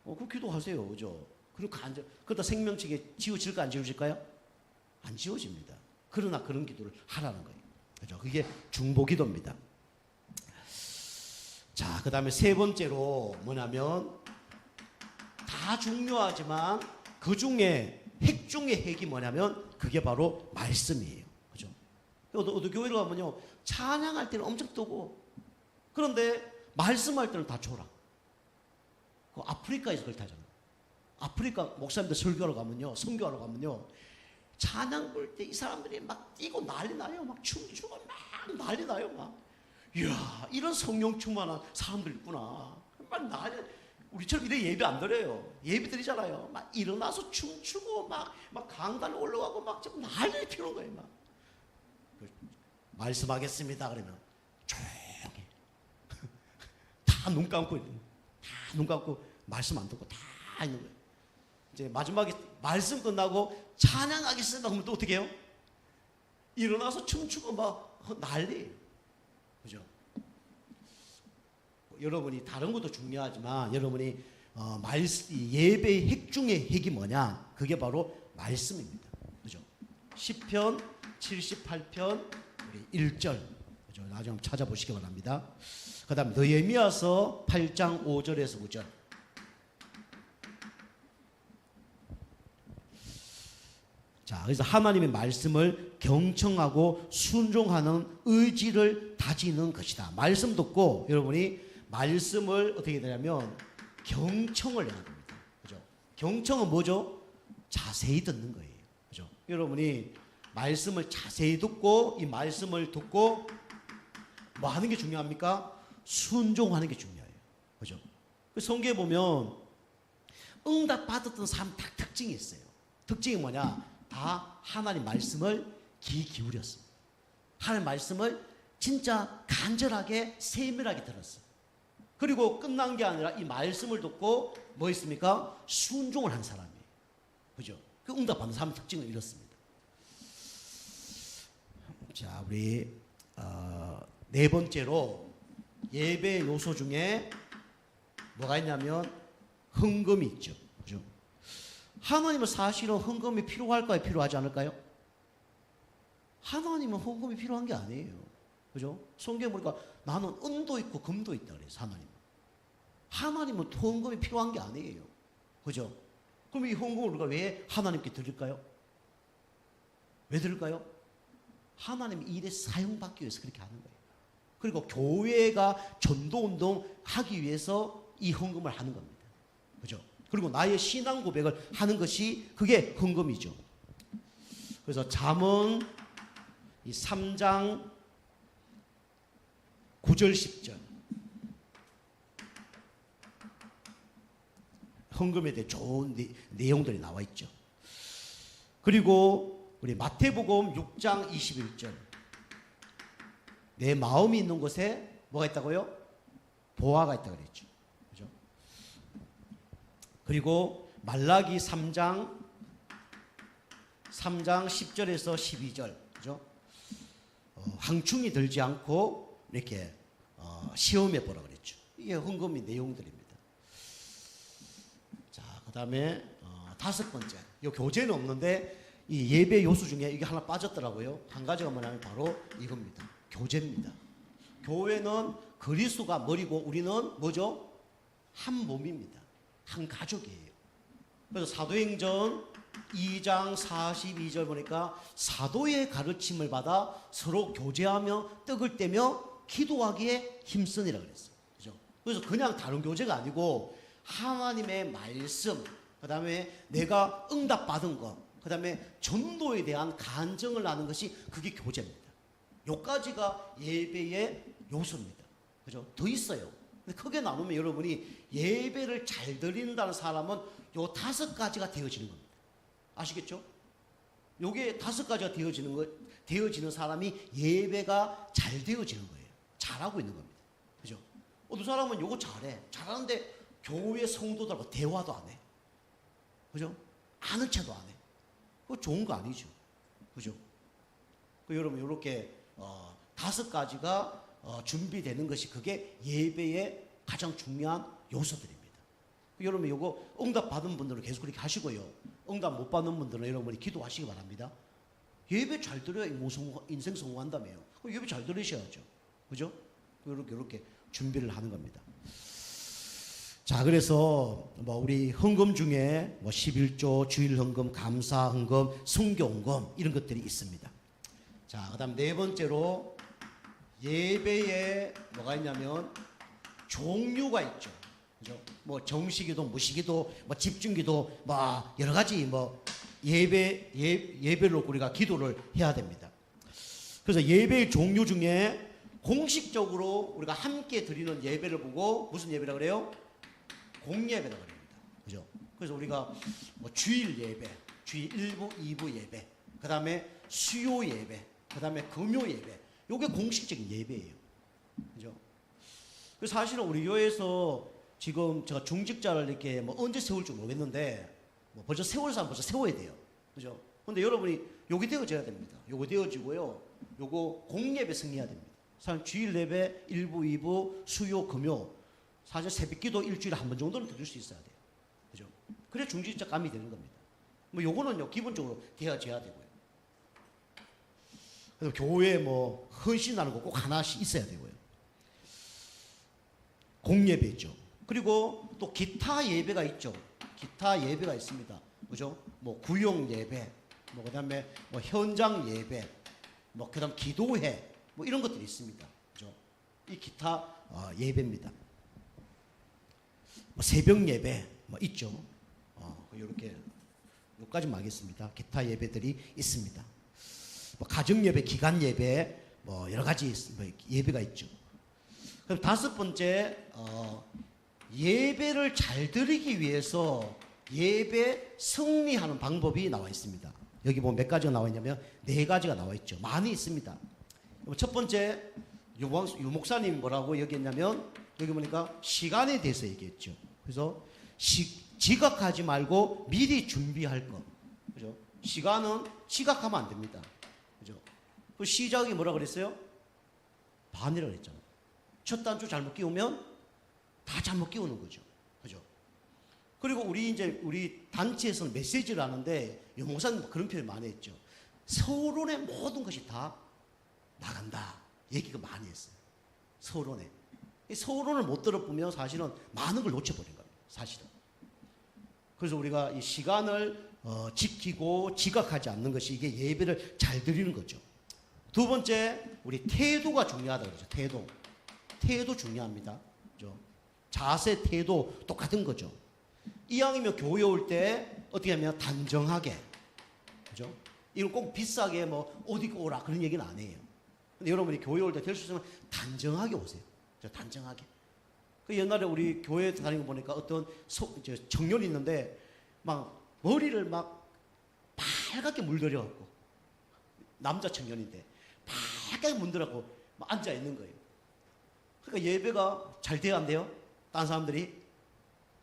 그 기도하세요. 그죠? 그리고 그러다 생명책에 지워질까 안 지워질까요? 안 지워집니다. 그러나 그런 기도를 하라는 거예요. 그죠? 그게 중보 기도입니다. 자, 그 다음에 세 번째로 뭐냐면 다 중요하지만 그 중에 핵 중의 핵이 뭐냐면 그게 바로 말씀이에요. 그죠? 어디 교회를 가면요 찬양할 때는 엄청 뜨고 그런데 말씀할 때는 다 졸아. 그 아프리카에서 그렇게 하잖아요. 아프리카 목사님들 설교하러 가면요, 선교하러 가면요, 찬양 볼 때 이 사람들이 막 뛰고 난리 나요. 막 춤추고 막 난리 나요. 막. 이야, 이런 성령 충만한 사람들 있구나. 막 난리. 우리처럼 이래 예배 안 드려요. 예배 드리잖아요. 막 일어나서 춤추고 막 강단 올라가고 막 좀 난리 피우는 거예요. 막. 말씀하겠습니다. 그러면 조용히. 다 눈 감고 있는 거예요. 다 눈 감고 말씀 안 듣고 다 있는 거예요. 이제 마지막에 말씀 끝나고 찬양하겠습니다. 그러면 또 어떻게 해요? 일어나서 춤추고 막 난리. 그죠? 여러분이 다른 것도 중요하지만 여러분이 이 예배의 핵 중의 핵이 뭐냐? 그게 바로 말씀입니다. 그죠? 시편 78편 1절. 그죠? 나중에 한번 찾아보시기 바랍니다. 그다음 느헤미야서 8장 5절에서 9절. 자, 그래서 하나님의 말씀을 경청하고 순종하는 의지를 다지는 것이다. 말씀 듣고 여러분이 말씀을 어떻게 되냐면 경청을 해야 됩니다. 그죠? 경청은 뭐죠? 자세히 듣는 거예요. 그죠? 여러분이 말씀을 자세히 듣고 이 말씀을 듣고 뭐 하는 게 중요합니까? 순종하는 게 중요해요. 그죠? 성경에 보면 응답 받았던 사람 다 특징이 있어요. 특징이 뭐냐? 다 하나님 말씀을 귀 기울였습니다. 하나님 말씀을 진짜 간절하게 세밀하게 들었어요. 그리고 끝난 게 아니라 이 말씀을 듣고 뭐 있습니까? 순종을 한 사람이에요. 그죠? 그 응답 받는 사람 특징은 이렇습니다. 자, 우리 네 번째로 예배 요소 중에 뭐가 있냐면 헌금이 있죠. 그죠? 하나님은 사실은 헌금이 필요할까요? 필요하지 않을까요? 하나님은 헌금이 필요한 게 아니에요. 그죠? 성경에 보니까 나는 은도 있고 금도 있다 그래서 하나님은 헌금이 필요한 게 아니에요. 그죠? 그럼 이 헌금을 우리가 왜 하나님께 드릴까요? 왜 드릴까요? 하나님 일에 사용받기 위해서 그렇게 하는 거예요. 그리고 교회가 전도운동 하기 위해서 이 헌금을 하는 겁니다. 그죠? 그리고 나의 신앙 고백을 하는 것이 그게 헌금이죠. 그래서 잠언 이 3장 9절 10절 헌금에 대해 좋은 내용들이 나와 있죠. 그리고 우리 마태복음 6장 21절 내 마음이 있는 곳에 뭐가 있다고요? 보화가 있다고 그랬죠. 그죠? 그리고 말라기 3장 10절에서 12절 그죠? 황충이 들지 않고 이렇게 시험해 보라 그랬죠. 이게 헌금의 내용들입니다. 자, 그다음에 다섯 번째. 이 교재는 없는데 이 예배 요소 중에 이게 하나 빠졌더라고요. 한 가지가 뭐냐면 바로 이겁니다. 교제입니다. 교회는 그리스도가 머리고 우리는 뭐죠? 한 몸입니다. 한 가족이에요. 그래서 사도행전 2장 42절 보니까 사도의 가르침을 받아 서로 교제하며 떡을 떼며 기도하기에 힘쓰니라 그랬어요. 그죠? 그래서 그냥 다른 교제가 아니고 하나님의 말씀, 그 다음에 내가 응답받은 것, 그 다음에 전도에 대한 간증을 하는 것이 그게 교제입니다. 요까지가 예배의 요소입니다. 그죠? 더 있어요. 근데 크게 나누면 여러분이 예배를 잘 드린다는 사람은 요 다섯 가지가 되어지는 겁니다. 아시겠죠? 요게 다섯 가지가 되어지는 사람이 예배가 잘 되어지는 거예요. 잘하고 있는 겁니다. 그죠? 어떤 사람은 요거 잘하는데 교회 성도들하고 대화도 안 해. 그죠? 아는 체도 안 해. 그거 좋은 거 아니죠. 그죠? 여러분, 요렇게, 다섯 가지가, 준비되는 것이 그게 예배의 가장 중요한 요소들입니다. 여러분, 요거 응답 받은 분들은 계속 그렇게 하시고요. 응답 못 받는 분들은 여러분이 기도하시기 바랍니다. 예배 잘 드려야 인생 성공한다며요. 예배 잘 드리셔야죠. 그죠? 요렇게 준비를 하는 겁니다. 자, 그래서 우리 헌금 중에 11조, 주일 헌금, 감사 헌금, 선교 헌금 이런 것들이 있습니다. 자, 그다음 네 번째로 예배에 뭐가 있냐면 종류가 있죠. 그죠? 정식기도, 무식기도, 집중기도, 여러 가지 예배로 우리가 기도를 해야 됩니다. 그래서 예배의 종류 중에 공식적으로 우리가 함께 드리는 예배를 보고 무슨 예배라 그래요? 공예배라고 합니다. 그죠? 그래서 우리가 주일 예배, 주일 1부, 2부 예배, 그 다음에 수요 예배, 그 다음에 금요 예배, 요게 공식적인 예배예요. 그죠? 그래서 사실은 우리 교회에서 지금 제가 중직자를 이렇게 언제 세울지 모르겠는데, 벌써 세울 사람 벌써 세워야 돼요. 그죠? 근데 여러분이 요게 되어져야 됩니다. 요거 되어지고요. 요거 공예배 승리해야 됩니다. 사실 주일 예배 1부, 2부, 수요, 금요. 사실 새벽기도 일주일에 한 번 정도는 드릴 수 있어야 돼요. 그죠? 그래 중지자감이 되는 겁니다. 뭐 요거는요 기본적으로 되어져야 되고요. 그래서 교회에 뭐 헌신하는 거 꼭 하나씩 있어야 되고요. 공예배 있죠. 그리고 또 기타 예배가 있죠. 기타 예배가 있습니다. 그죠? 뭐 구역 예배, 뭐 그다음에 뭐 현장 예배, 뭐 그다음 기도회, 뭐 이런 것들이 있습니다. 그죠? 이 기타 예배입니다. 뭐 새벽 예배 뭐 있죠. 이렇게 여기까지만 하겠습니다. 기타 예배들이 있습니다. 뭐 가정 예배, 기간 예배, 뭐 여러 가지 뭐 예배가 있죠. 그럼 다섯 번째 예배를 잘 드리기 위해서 예배 승리하는 방법이 나와 있습니다. 여기 보면 몇 가지가 나와 있냐면 네 가지가 나와 있죠. 많이 있습니다. 첫 번째 유 목사님 뭐라고 얘기했냐면 여기 보니까 시간에 대해서 얘기했죠. 그래서 지각하지 말고 미리 준비할 것. 그죠? 시간은 지각하면 안 됩니다. 그죠? 그 시작이 뭐라 그랬어요? 반이라 그랬잖아요. 첫 단추 잘못 끼우면 다 잘못 끼우는 거죠. 그죠? 그리고 우리 단체에서는 메시지를 하는데 유 목사님 그런 표현 많이 했죠. 서론의 모든 것이 다 나간다. 얘기가 많이 했어요. 서론에. 이 서론을 못 들어보면 사실은 많은 걸 놓쳐버린 겁니다. 사실은. 그래서 우리가 이 시간을 지키고 지각하지 않는 것이 이게 예배를 잘 드리는 거죠. 두 번째, 우리 태도가 중요하다 그러죠. 태도 중요합니다. 그죠? 자세, 태도 똑같은 거죠. 이왕이면 교회 올 때 어떻게 하면 단정하게, 그죠? 이건 꼭 비싸게 뭐 옷 입고 오라 그런 얘기는 아니에요. 근데 여러분이 교회 올 때 될 수 있으면 단정하게 오세요. 단정하게. 그 옛날에 우리 교회 다니고 보니까 어떤 청년이 있는데 막 머리를 막 빨갛게 물들여갖고 남자 청년인데 빨갛게 물들여갖고 막 앉아 있는 거예요. 그러니까 예배가 잘 돼야 안 돼요? 다른 사람들이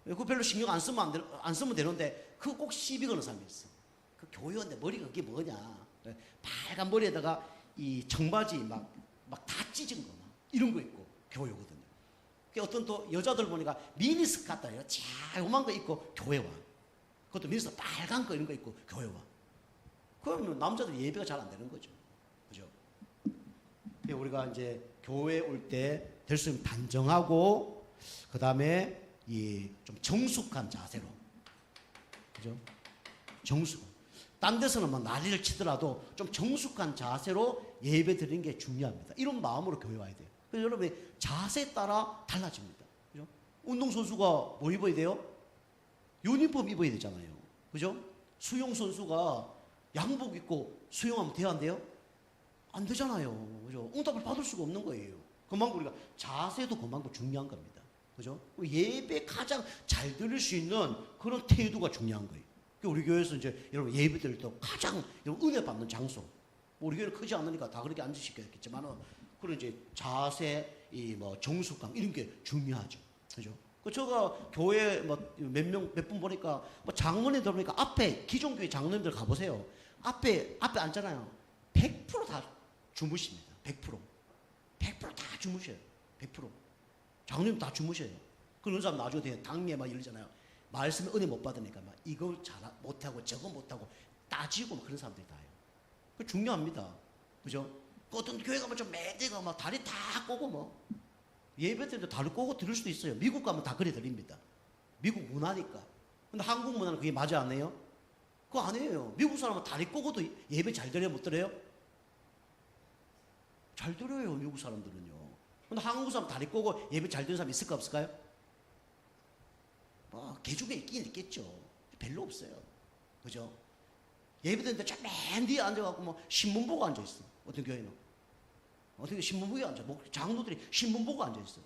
그 별로 신경 안 쓰면 되는데 그거 꼭 시비 거는 사람이 있어. 그 교회인데 머리가 그게 뭐냐? 빨간 머리에다가 이 청바지 막 다 찢은 거 이런 거 있고 교회거든요. 어떤 또 여자들 보니까 미니스커트 같다 이거 자그만 거 입고 교회 와. 그것도 미니스커트 빨간 거 이런 거 입고 교회 와. 그러면 남자들 예배가 잘 안 되는 거죠. 그죠? 우리가 이제 교회 올 때 될 수 있는 단정하고 그 다음에 이 좀 정숙한 자세로, 그죠? 딴 데서는 막 난리를 치더라도 좀 정숙한 자세로 예배 드리는 게 중요합니다. 이런 마음으로 교회 와야 돼요. 그래서 여러분의 자세에 따라 달라집니다. 그죠? 운동선수가 뭐 입어야 돼요? 유니폼 입어야 되잖아요. 그죠? 수영선수가 양복 입고 수영하면 돼야 안 돼요? 안 되잖아요. 그죠? 응답을 받을 수가 없는 거예요. 그만큼 우리가 자세도 그만큼 중요한 겁니다. 그죠? 예배 가장 잘 드릴 수 있는 그런 태도가 중요한 거예요. 우리 교회에서 이제 여러분 예배 드릴 때 가장 은혜 받는 장소. 우리 교회는 크지 않으니까 다 그렇게 앉으시겠지만은 그런 이제 자세, 이 뭐 정숙감 이런 게 중요하죠. 그죠? 제가 교회 뭐 몇 분 보니까 뭐 장로님 들어보니까 앞에 기존 교회 장로님들 가보세요. 앞에 앉잖아요. 100% 다 주무십니다. 100% 다 주무셔요. 100%. 장로님 다 주무셔요. 그런 사람 나중에 당리에 막 이러잖아요. 말씀에 은혜 못 받으니까 막 이거 잘 못하고 저거 못하고 따지고 막 그런 사람들이 다 해요. 그 중요합니다. 그죠? 어떤 교회 가면 좀 매대가 막 다리 다 꼬고 뭐 예배 때도 다리 꼬고 들을 수도 있어요. 미국 가면 다 그래 드립니다. 미국 문화니까. 근데 한국 문화는 그게 맞아 안 해요? 그거 아니에요. 미국 사람은 다리 꼬고도 예배 잘 드려요? 못 드려요? 잘 드려요. 미국 사람들은요. 근데 한국 사람 다리 꼬고 예배 잘 드는 사람 있을까 없을까요? 개 중에 있긴 있겠죠. 별로 없어요. 그죠? 예배 드는데 저 맨 뒤에 앉아갖고 뭐 신문 보고 앉아있어. 어떤 교회는. 어떻게 신문 보고 앉아. 장로들이 신문 보고 앉아있어.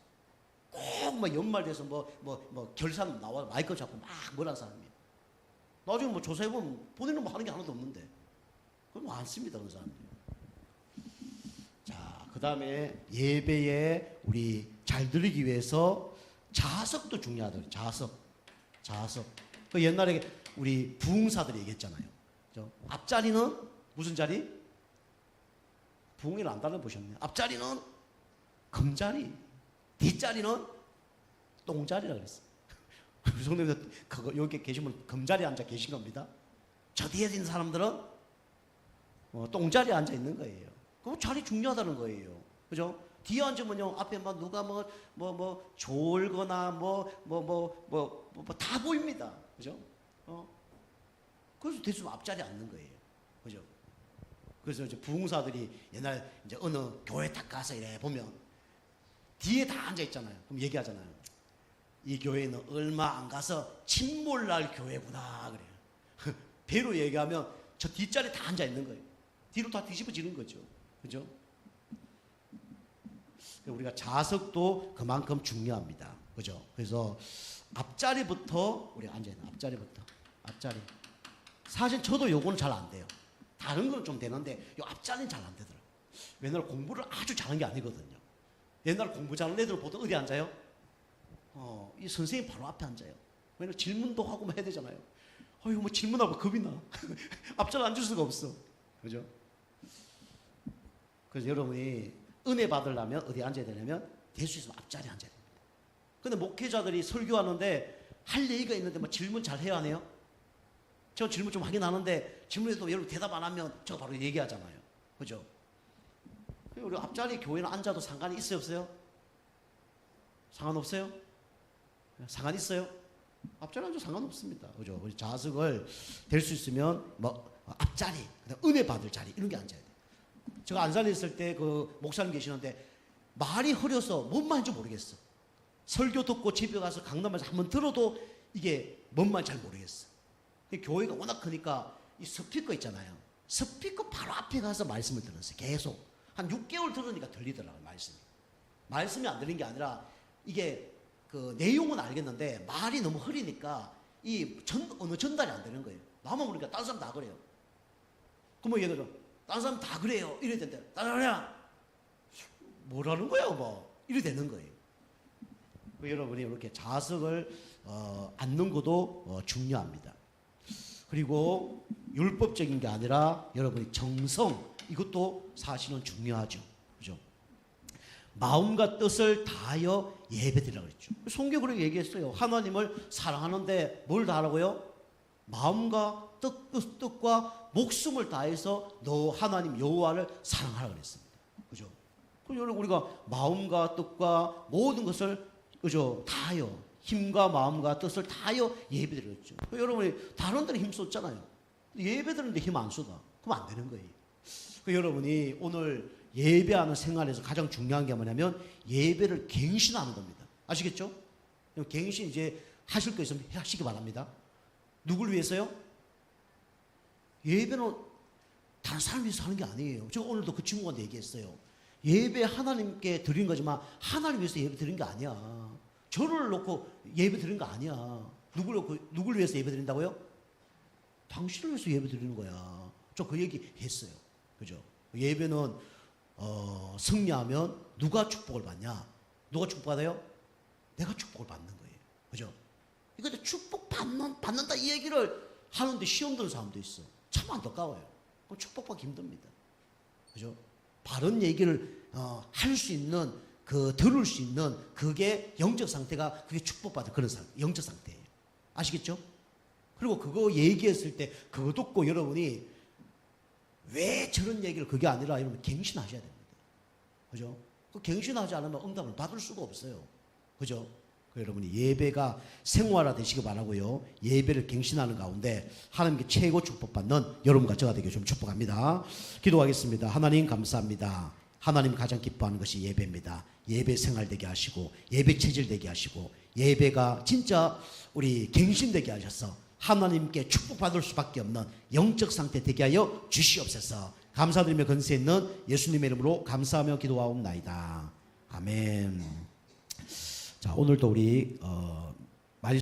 꼭 막 연말 돼서 뭐 결산 나와 마이크 잡고 막 뭐라는 사람이에요. 나중에 뭐 조사해보면 본인은 뭐 하는 게 하나도 없는데. 그건 많습니다. 그런 사람들이. 자, 그 다음에 예배에 우리 잘 드리기 위해서 자석도 중요하다. 자석. 그 옛날에 우리 부흥사들이 얘기했잖아요. 그죠? 앞자리는 무슨 자리? 부흥회를 안 달아보셨네요. 앞자리는 금자리, 뒷자리는 똥자리라 그랬어요. 우리 성도님들 그거 여기 계시면 금자리에 앉아 계신 겁니다. 저 뒤에 있는 사람들은 똥자리에 앉아 있는 거예요. 그럼 자리 중요하다는 거예요. 그죠? 뒤에 앉으면요, 앞에 막 누가 졸거나 다 보입니다. 그죠? 그래서 대충 앞자리에 앉는 거예요. 그죠? 그래서 이제 부흥사들이 옛날 이제 어느 교회 딱 가서 이래 보면 뒤에 다 앉아 있잖아요. 그럼 얘기하잖아요. 이 교회는 얼마 안 가서 침몰날 교회구나 그래요. 배로 얘기하면 저 뒷자리에 다 앉아 있는 거예요. 뒤로 다 뒤집어지는 거죠. 그죠? 우리가 좌석도 그만큼 중요합니다. 그죠? 그래서 앞자리부터 우리 앉아 있는 앞자리부터 앞자리. 사실 저도 요거는 잘 안 돼요. 다른 건 좀 되는데 요 앞자리는 잘 안 되더라고요. 옛날 공부를 아주 잘한 게 아니거든요. 옛날 공부 잘하는 애들 보통 어디 앉아요? 이 선생님 바로 앞에 앉아요. 왜냐면 질문도 하고 해야 되잖아요. 이거 질문하고 겁이 나. 앞자리 앉을 수가 없어. 그죠? 그래서 여러분이 은혜 받으려면 어디 앉아야 되냐면 될 수 있으면 앞자리에 앉아야 됩니다. 근데 목회자들이 설교하는데 할 얘기가 있는데 질문 잘 해야 하네요. 저 질문 좀 하긴 하는데 질문에도 여러분 대답 안 하면 저 바로 얘기하잖아요. 그죠? 우리 앞자리 교회는 앉아도 상관이 있어요, 없어요? 상관없어요? 상관 있어요? 앞자리 앉아도 상관없습니다. 그죠? 우리 좌석을 될 수 있으면 앞자리, 은혜 받을 자리 이런 게 앉아야 돼요. 제가 안산에 있을 때 그 목사님 계시는데 말이 흐려서 뭔 말인지 모르겠어. 설교 듣고 집에 가서 강남에서 한번 들어도 이게 뭔 말인지 잘 모르겠어. 교회가 워낙 크니까 이 스피커 있잖아요. 스피커 바로 앞에 가서 말씀을 들었어요. 계속. 한 6개월 들으니까 들리더라고요, 말씀이. 말씀이 안 들린 게 아니라 이게 그 내용은 알겠는데 말이 너무 흐리니까 어느 전달이 안 되는 거예요. 나만 모르니까 다른 사람 다 그래요. 그러면 얘기하죠. 다른 사람 다 그래요. 이래 된대. 다른 사람 뭐라는 거야, 이래 되는 거예요. 여러분이 이렇게 좌석을 앉는 것도 중요합니다. 그리고 율법적인 게 아니라 여러분이 정성, 이것도 사실은 중요하죠. 그죠? 마음과 뜻을 다하여 예배드리라고 그랬죠. 성경 그렇게 얘기했어요. 하나님을 사랑하는데 뭘 다하라고요? 마음과 뜻과 목숨을 다해서 너 하나님 여호와를 사랑하라 그랬습니다. 그죠? 그럼 여러분 우리가 마음과 뜻과 모든 것을 그죠? 다하여 힘과 마음과 뜻을 다하여 예배드렸죠. 여러분이 다른 데는 힘 쏟잖아요. 예배드리는데 힘 안 쏟아. 그럼 안 되는 거예요. 여러분이 오늘 예배하는 생활에서 가장 중요한 게 뭐냐면 예배를 갱신하는 겁니다. 아시겠죠? 갱신 이제 하실 거 있으면 하시기 바랍니다. 누굴 위해서요? 예배는 다른 사람 위해서 하는 게 아니에요. 제가 오늘도 그 친구한테 얘기했어요. 예배 하나님께 드린 거지만 하나님 위해서 예배 드린 게 아니야. 저를 놓고 예배 드린 거 아니야. 누굴 위해서 예배 드린다고요? 당신을 위해서 예배 드리는 거야. 저 그 얘기 했어요. 그죠? 예배는 승리하면 누가 축복을 받냐? 누가 축복받아요? 내가 축복을 받는 거예요. 그죠? 이거 축복 받는다 이 얘기를 하는데 시험 드는 사람도 있어. 참 안타까워요. 그럼 축복받기 힘듭니다. 그죠? 바른 얘기를 할 수 있는 들을 수 있는 그게 영적 상태가 그게 축복받은 그런 영적 상태예요. 아시겠죠? 그리고 그거 얘기했을 때 그거 듣고 여러분이 왜 저런 얘기를 그게 아니라 여러분 갱신하셔야 됩니다. 그죠? 그 갱신하지 않으면 응답을 받을 수가 없어요. 그죠? 여러분이 예배가 생활화 되시기 바라고요. 예배를 갱신하는 가운데 하나님께 최고 축복받는 여러분과 저가 되게 좀 축복합니다. 기도하겠습니다. 하나님 감사합니다. 하나님 가장 기뻐하는 것이 예배입니다. 예배 생활 되게 하시고 예배 체질 되게 하시고 예배가 진짜 우리 갱신되게 하셔서 하나님께 축복받을 수밖에 없는 영적 상태 되게 하여 주시옵소서. 감사드리며 건세 있는 예수님의 이름으로 감사하며 기도하옵나이다. 아멘. 자, 오늘도 우리